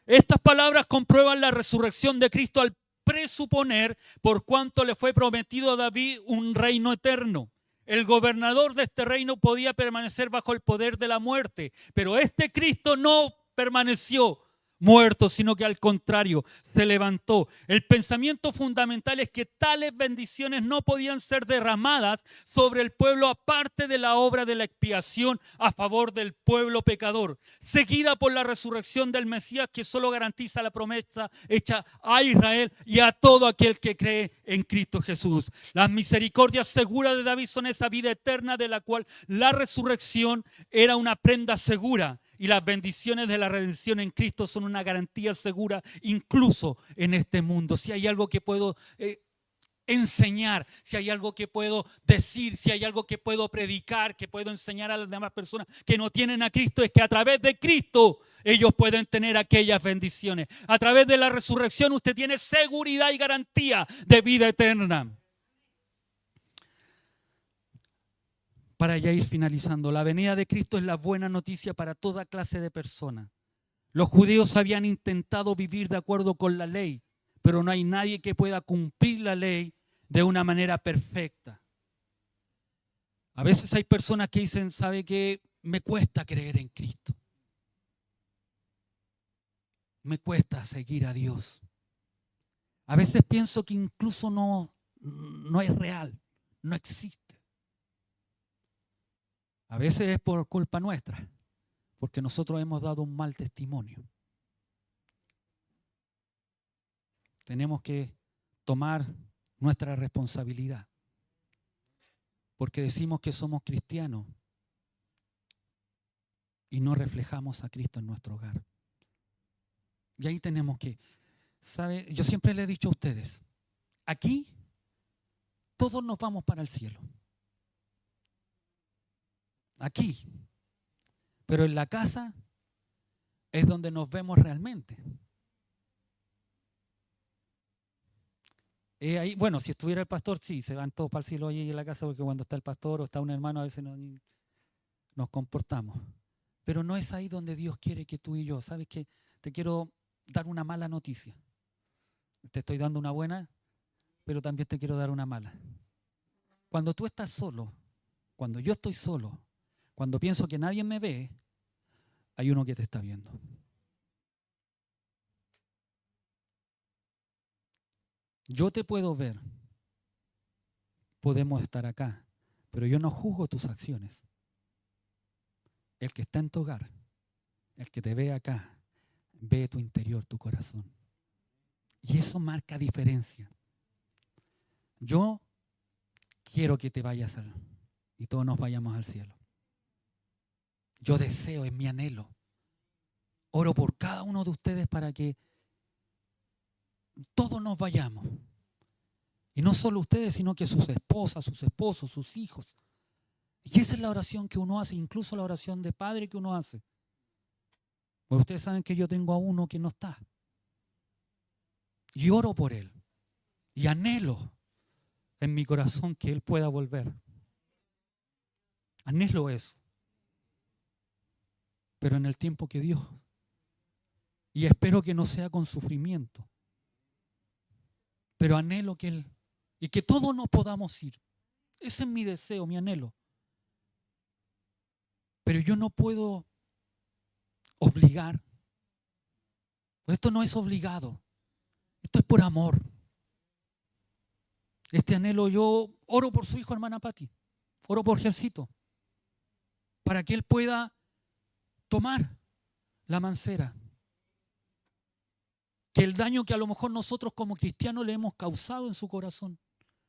Estas palabras comprueban la resurrección de Cristo al presuponer por cuanto le fue prometido a David un reino eterno. El gobernador de este reino podía permanecer bajo el poder de la muerte, pero este Cristo no permaneció muerto, sino que al contrario, se levantó. El pensamiento fundamental es que tales bendiciones no podían ser derramadas sobre el pueblo aparte de la obra de la expiación a favor del pueblo pecador, seguida por la resurrección del Mesías, que solo garantiza la promesa hecha a Israel y a todo aquel que cree en Cristo Jesús. Las misericordias seguras de David son esa vida eterna de la cual la resurrección era una prenda segura. Y las bendiciones de la redención en Cristo son una garantía segura incluso en este mundo. Si hay algo que puedo enseñar, si hay algo que puedo decir, si hay algo que puedo predicar, que puedo enseñar a las demás personas que no tienen a Cristo, es que a través de Cristo ellos pueden tener aquellas bendiciones. A través de la resurrección usted tiene seguridad y garantía de vida eterna. Para ya ir finalizando, la venida de Cristo es la buena noticia para toda clase de personas. Los judíos habían intentado vivir de acuerdo con la ley, pero no hay nadie que pueda cumplir la ley de una manera perfecta. A veces hay personas que dicen, ¿sabe qué? Me cuesta creer en Cristo. Me cuesta seguir a Dios. A veces pienso que incluso no es real, no existe. A veces es por culpa nuestra, porque nosotros hemos dado un mal testimonio. Tenemos que tomar nuestra responsabilidad, porque decimos que somos cristianos y no reflejamos a Cristo en nuestro hogar. Y ahí tenemos que, ¿sabe? Yo siempre le he dicho a ustedes, aquí todos nos vamos para el cielo. Aquí. Pero en la casa es donde nos vemos realmente. Ahí, bueno, si estuviera el pastor, sí, se van todos para el cielo allí en la casa, porque cuando está el pastor o está un hermano a veces nos comportamos. Pero no es ahí donde Dios quiere que tú y yo. ¿Sabes qué? Te quiero dar una mala noticia. Te estoy dando una buena, pero también te quiero dar una mala. Cuando tú estás solo, cuando yo estoy solo, cuando pienso que nadie me ve, hay uno que te está viendo. Yo te puedo ver, podemos estar acá, pero yo no juzgo tus acciones. El que está en tu hogar, el que te ve acá, ve tu interior, tu corazón. Y eso marca diferencia. Yo quiero que te vayas y todos nos vayamos al cielo. Yo deseo, es mi anhelo. Oro por cada uno de ustedes para que todos nos vayamos. Y no solo ustedes, sino que sus esposas, sus esposos, sus hijos. Y esa es la oración que uno hace, incluso la oración de padre que uno hace. Porque ustedes saben que yo tengo a uno que no está. Y oro por él. Y anhelo en mi corazón que él pueda volver. Anhelo eso. Pero en el tiempo que Dios. Y espero que no sea con sufrimiento. Pero anhelo que él, y que todos nos podamos ir. Ese es mi deseo, mi anhelo. Pero yo no puedo obligar. Esto no es obligado. Esto es por amor. Este anhelo, yo oro por su hijo, hermana Patti. Oro por Gercito. Para que él pueda tomar la mancera. Que el daño que a lo mejor nosotros como cristianos le hemos causado en su corazón,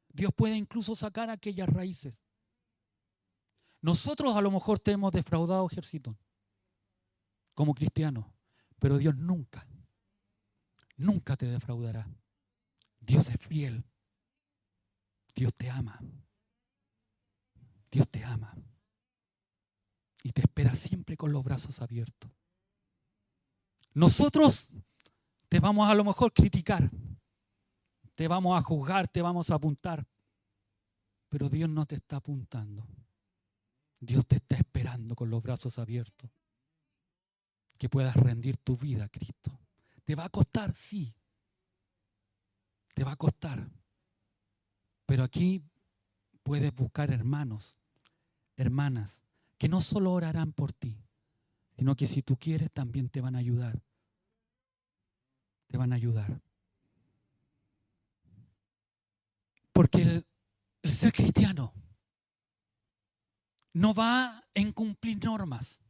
Dios puede incluso sacar aquellas raíces. Nosotros a lo mejor te hemos defraudado, Gercito, como cristianos, pero Dios nunca. nunca te defraudará. Dios es fiel. Dios te ama. Dios te ama. Y te espera siempre con los brazos abiertos. Nosotros te vamos a lo mejor criticar. Te vamos a juzgar, te vamos a apuntar. Pero Dios no te está apuntando. Dios te está esperando con los brazos abiertos. Que puedas rendir tu vida a Cristo. ¿Te va a costar? Sí. Te va a costar. Pero aquí puedes buscar hermanos, hermanas, que no solo orarán por ti, sino que si tú quieres también te van a ayudar. Te van a ayudar. Porque el ser cristiano no va en cumplir normas.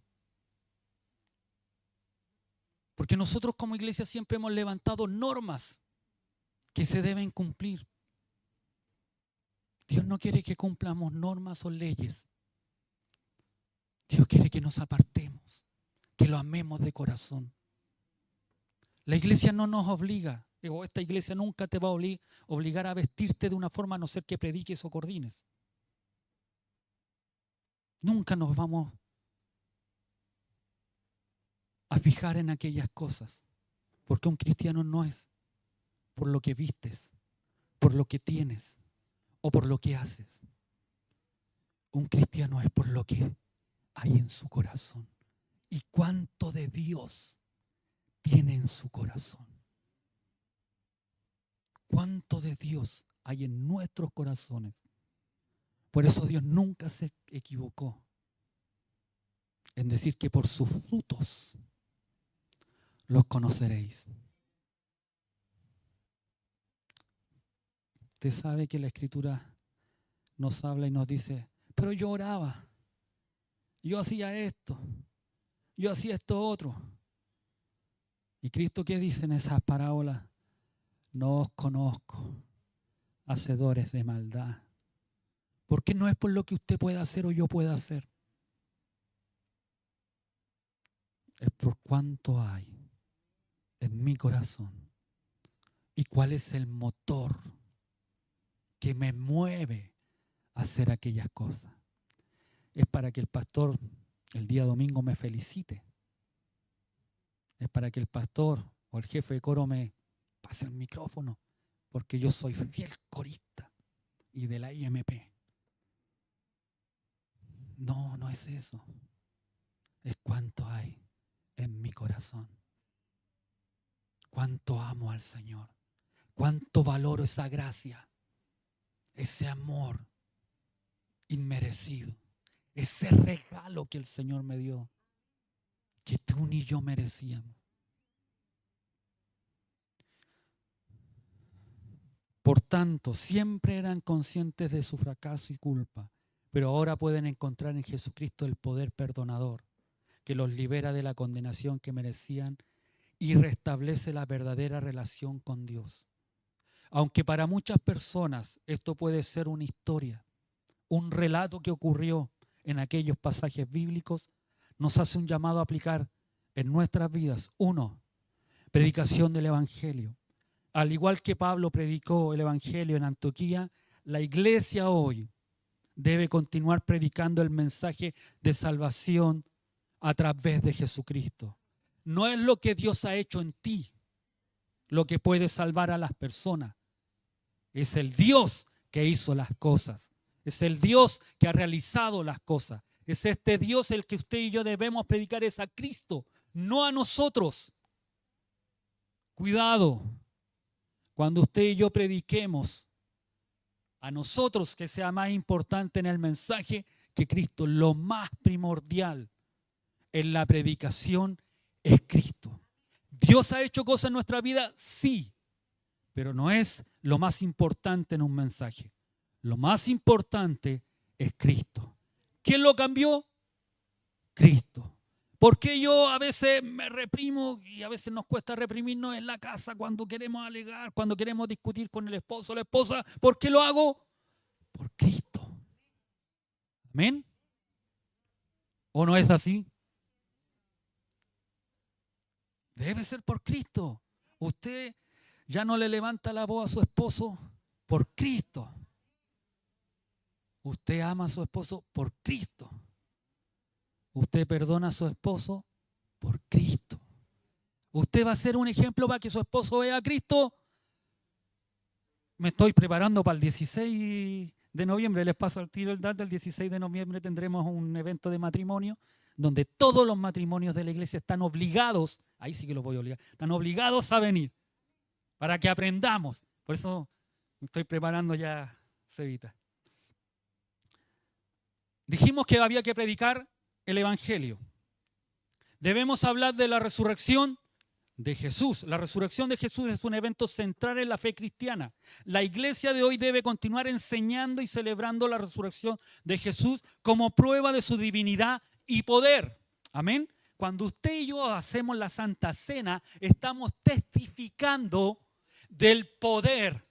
Porque nosotros como iglesia siempre hemos levantado normas que se deben cumplir. Dios no quiere que cumplamos normas o leyes. Dios quiere que nos apartemos, que lo amemos de corazón. La iglesia no nos obliga, o esta iglesia nunca te va a obligar a vestirte de una forma a no ser que prediques o coordines. Nunca nos vamos a fijar en aquellas cosas, porque un cristiano no es por lo que vistes, por lo que tienes o por lo que haces. Un cristiano es por lo que hay en su corazón. ¿Y cuánto de Dios tiene en su corazón? ¿Cuánto de Dios hay en nuestros corazones? Por eso Dios nunca se equivocó en decir que por sus frutos los conoceréis. Usted sabe que la Escritura nos habla y nos dice, pero yo oraba, yo hacía esto, yo hacía esto otro. ¿Y Cristo qué dice en esas parábolas? No os conozco, hacedores de maldad. Porque no es por lo que usted pueda hacer o yo pueda hacer. Es por cuánto hay en mi corazón. ¿Y cuál es el motor que me mueve a hacer aquellas cosas? Es para que el pastor el día domingo me felicite. Es para que el pastor o el jefe de coro me pase el micrófono, porque yo soy fiel corista y de la IMP. No, no es eso. Es cuánto hay en mi corazón. Cuánto amo al Señor. Cuánto valoro esa gracia, ese amor inmerecido, ese regalo que el Señor me dio, que tú ni yo merecíamos. Por tanto, siempre eran conscientes de su fracaso y culpa, pero ahora pueden encontrar en Jesucristo el poder perdonador, que los libera de la condenación que merecían y restablece la verdadera relación con Dios. Aunque para muchas personas esto puede ser una historia, un relato que ocurrió en aquellos pasajes bíblicos, nos hace un llamado a aplicar en nuestras vidas. 1. Predicación del Evangelio. Al igual que Pablo predicó el Evangelio en Antioquía, la iglesia hoy debe continuar predicando el mensaje de salvación a través de Jesucristo. No es lo que Dios ha hecho en ti lo que puede salvar a las personas. Es el Dios que hizo las cosas. Es el Dios que ha realizado las cosas. Es este Dios el que usted y yo debemos predicar, es a Cristo, no a nosotros. Cuidado, cuando usted y yo prediquemos a nosotros, que sea más importante en el mensaje que Cristo. Lo más primordial en la predicación es Cristo. ¿Dios ha hecho cosas en nuestra vida? Sí, pero no es lo más importante en un mensaje. Lo más importante es Cristo. ¿Quién lo cambió? Cristo. ¿Por qué yo a veces me reprimo y a veces nos cuesta reprimirnos en la casa cuando queremos alegar, cuando queremos discutir con el esposo o la esposa? ¿Por qué lo hago? Por Cristo. ¿Amén? ¿O no es así? Debe ser por Cristo. Usted ya no le levanta la voz a su esposo por Cristo. Usted ama a su esposo por Cristo. Usted perdona a su esposo por Cristo. Usted va a ser un ejemplo para que su esposo vea a Cristo. Me estoy preparando para el 16 de noviembre. Les paso al tiro el dato. El 16 de noviembre tendremos un evento de matrimonio donde todos los matrimonios de la iglesia están obligados, ahí sí que los voy a obligar, están obligados a venir para que aprendamos. Por eso me estoy preparando ya, Cevita. Dijimos que había que predicar el evangelio. Debemos hablar de la resurrección de Jesús. La resurrección de Jesús es un evento central en la fe cristiana. La iglesia de hoy debe continuar enseñando y celebrando la resurrección de Jesús como prueba de su divinidad y poder. Amén. Cuando usted y yo hacemos la Santa Cena, estamos testificando del poder,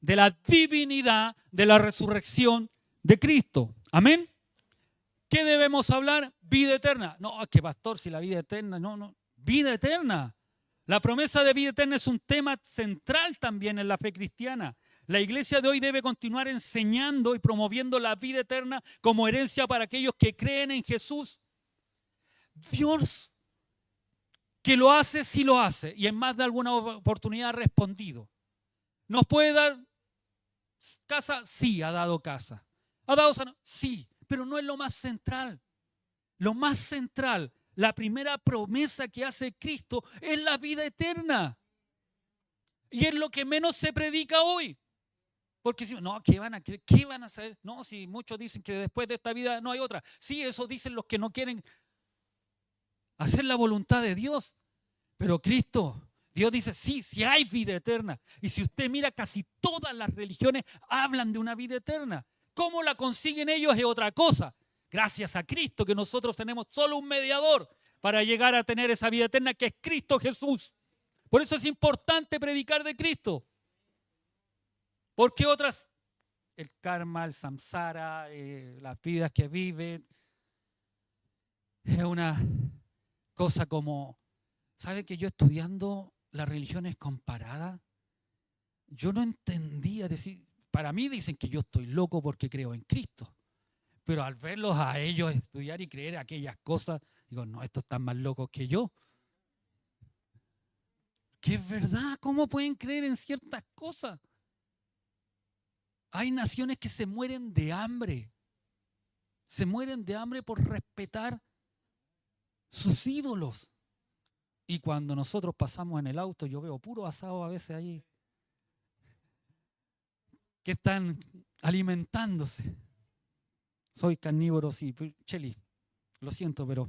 de la divinidad de la resurrección de Cristo. Amén. ¿Qué debemos hablar? Vida eterna. No, es que pastor, si la vida eterna, no. Vida eterna. La promesa de vida eterna es un tema central también en la fe cristiana. La iglesia de hoy debe continuar enseñando y promoviendo la vida eterna como herencia para aquellos que creen en Jesús. Dios, que lo hace, sí lo hace, y en más de alguna oportunidad ha respondido. ¿Nos puede dar casa? Sí, ha dado casa. ¿Ha dado sana? Sí, pero no es lo más central. Lo más central, la primera promesa que hace Cristo es la vida eterna. Y es lo que menos se predica hoy. Porque si no, ¿qué van a hacer? No, si muchos dicen que después de esta vida no hay otra. Sí, eso dicen los que no quieren hacer la voluntad de Dios. Pero Cristo, Dios dice, sí hay vida eterna. Y si usted mira, casi todas las religiones hablan de una vida eterna. ¿Cómo la consiguen ellos? Es otra cosa. Gracias a Cristo que nosotros tenemos solo un mediador para llegar a tener esa vida eterna, que es Cristo Jesús. Por eso es importante predicar de Cristo. Porque otras, el karma, el samsara, las vidas que viven, es una cosa como, ¿sabe que yo estudiando las religiones comparadas, yo no entendía decir, para mí dicen que yo estoy loco porque creo en Cristo, pero al verlos a ellos estudiar y creer aquellas cosas, digo, no, estos están más locos que yo. Que es verdad, ¿cómo pueden creer en ciertas cosas? Hay naciones que se mueren de hambre. Se mueren de hambre por respetar sus ídolos. Y cuando nosotros pasamos en el auto, yo veo puro asado a veces ahí, que están alimentándose. Soy carnívoro, sí. Cheli, lo siento, pero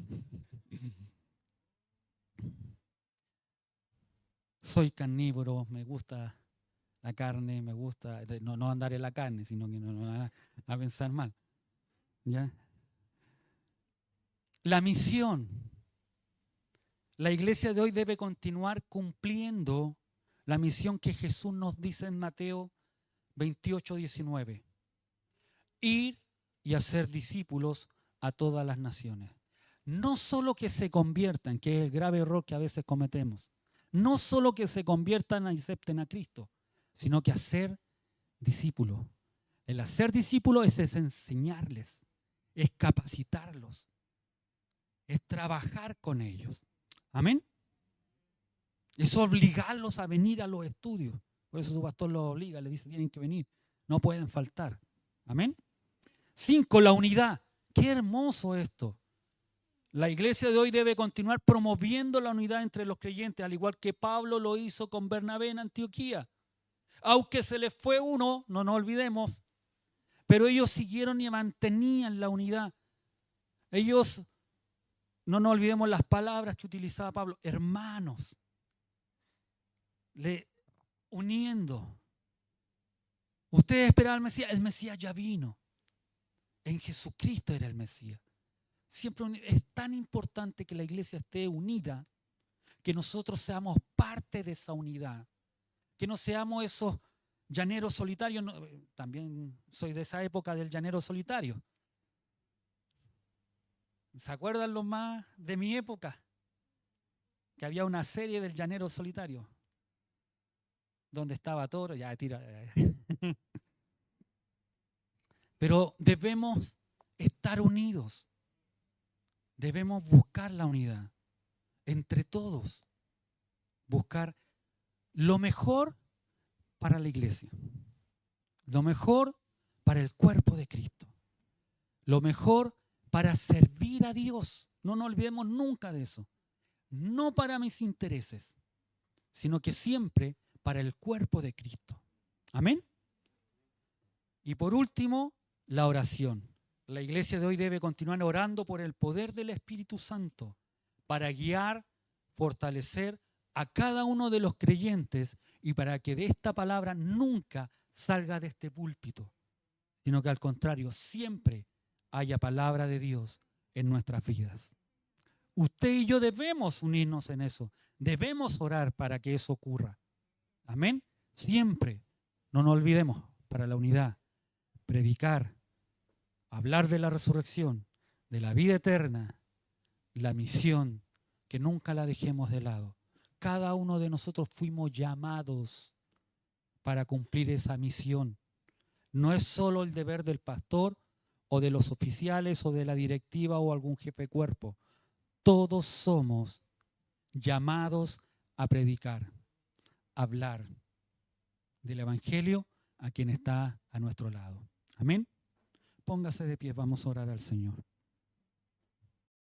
soy carnívoro, me gusta la carne, me gusta, no andar en la carne, sino que no van a pensar mal. ¿Ya? La misión. La iglesia de hoy debe continuar cumpliendo la misión que Jesús nos dice en Mateo 28:19. Ir y hacer discípulos a todas las naciones. No solo que se conviertan, que es el grave error que a veces cometemos, no solo que se conviertan y acepten a Cristo, sino que hacer discípulos. El hacer discípulos es enseñarles, es capacitarlos, es trabajar con ellos. Amén. Es obligarlos a venir a los estudios. Por eso su pastor los obliga, les dice, tienen que venir, no pueden faltar. Amén. 5, la unidad. Qué hermoso esto. La iglesia de hoy debe continuar promoviendo la unidad entre los creyentes, al igual que Pablo lo hizo con Bernabé en Antioquía. Aunque se les fue uno, no nos olvidemos, pero ellos siguieron y mantenían la unidad. Ellos, no nos olvidemos las palabras que utilizaba Pablo, hermanos, uniendo. Ustedes esperaban al el Mesías ya vino. En Jesucristo era el Mesías. Siempre es tan importante que la iglesia esté unida, que nosotros seamos parte de esa unidad, que no seamos esos llaneros solitarios. También soy de esa época del llanero solitario. ¿Se acuerdan los más de mi época? que había una serie del Llanero Solitario, donde estaba Toro, ya tira. Pero debemos estar unidos, debemos buscar la unidad entre todos, buscar lo mejor para la iglesia, lo mejor para el cuerpo de Cristo, lo mejor para servir a Dios. No nos olvidemos nunca de eso. No para mis intereses, sino que siempre para el cuerpo de Cristo. Amén. Y por último, la oración. La iglesia de hoy debe continuar orando por el poder del Espíritu Santo para guiar, fortalecer a cada uno de los creyentes y para que de esta palabra nunca salga de este púlpito, sino que al contrario, siempre haya palabra de Dios en nuestras vidas. Usted y yo debemos unirnos en eso, debemos orar para que eso ocurra. Amén. Siempre, no nos olvidemos, para la unidad, predicar, hablar de la resurrección, de la vida eterna, la misión, que nunca la dejemos de lado. Cada uno de nosotros fuimos llamados para cumplir esa misión. No es solo el deber del pastor o de los oficiales o de la directiva o algún jefe de cuerpo. Todos somos llamados a predicar, a hablar del Evangelio a quien está a nuestro lado. Amén. Póngase de pie, vamos a orar al Señor.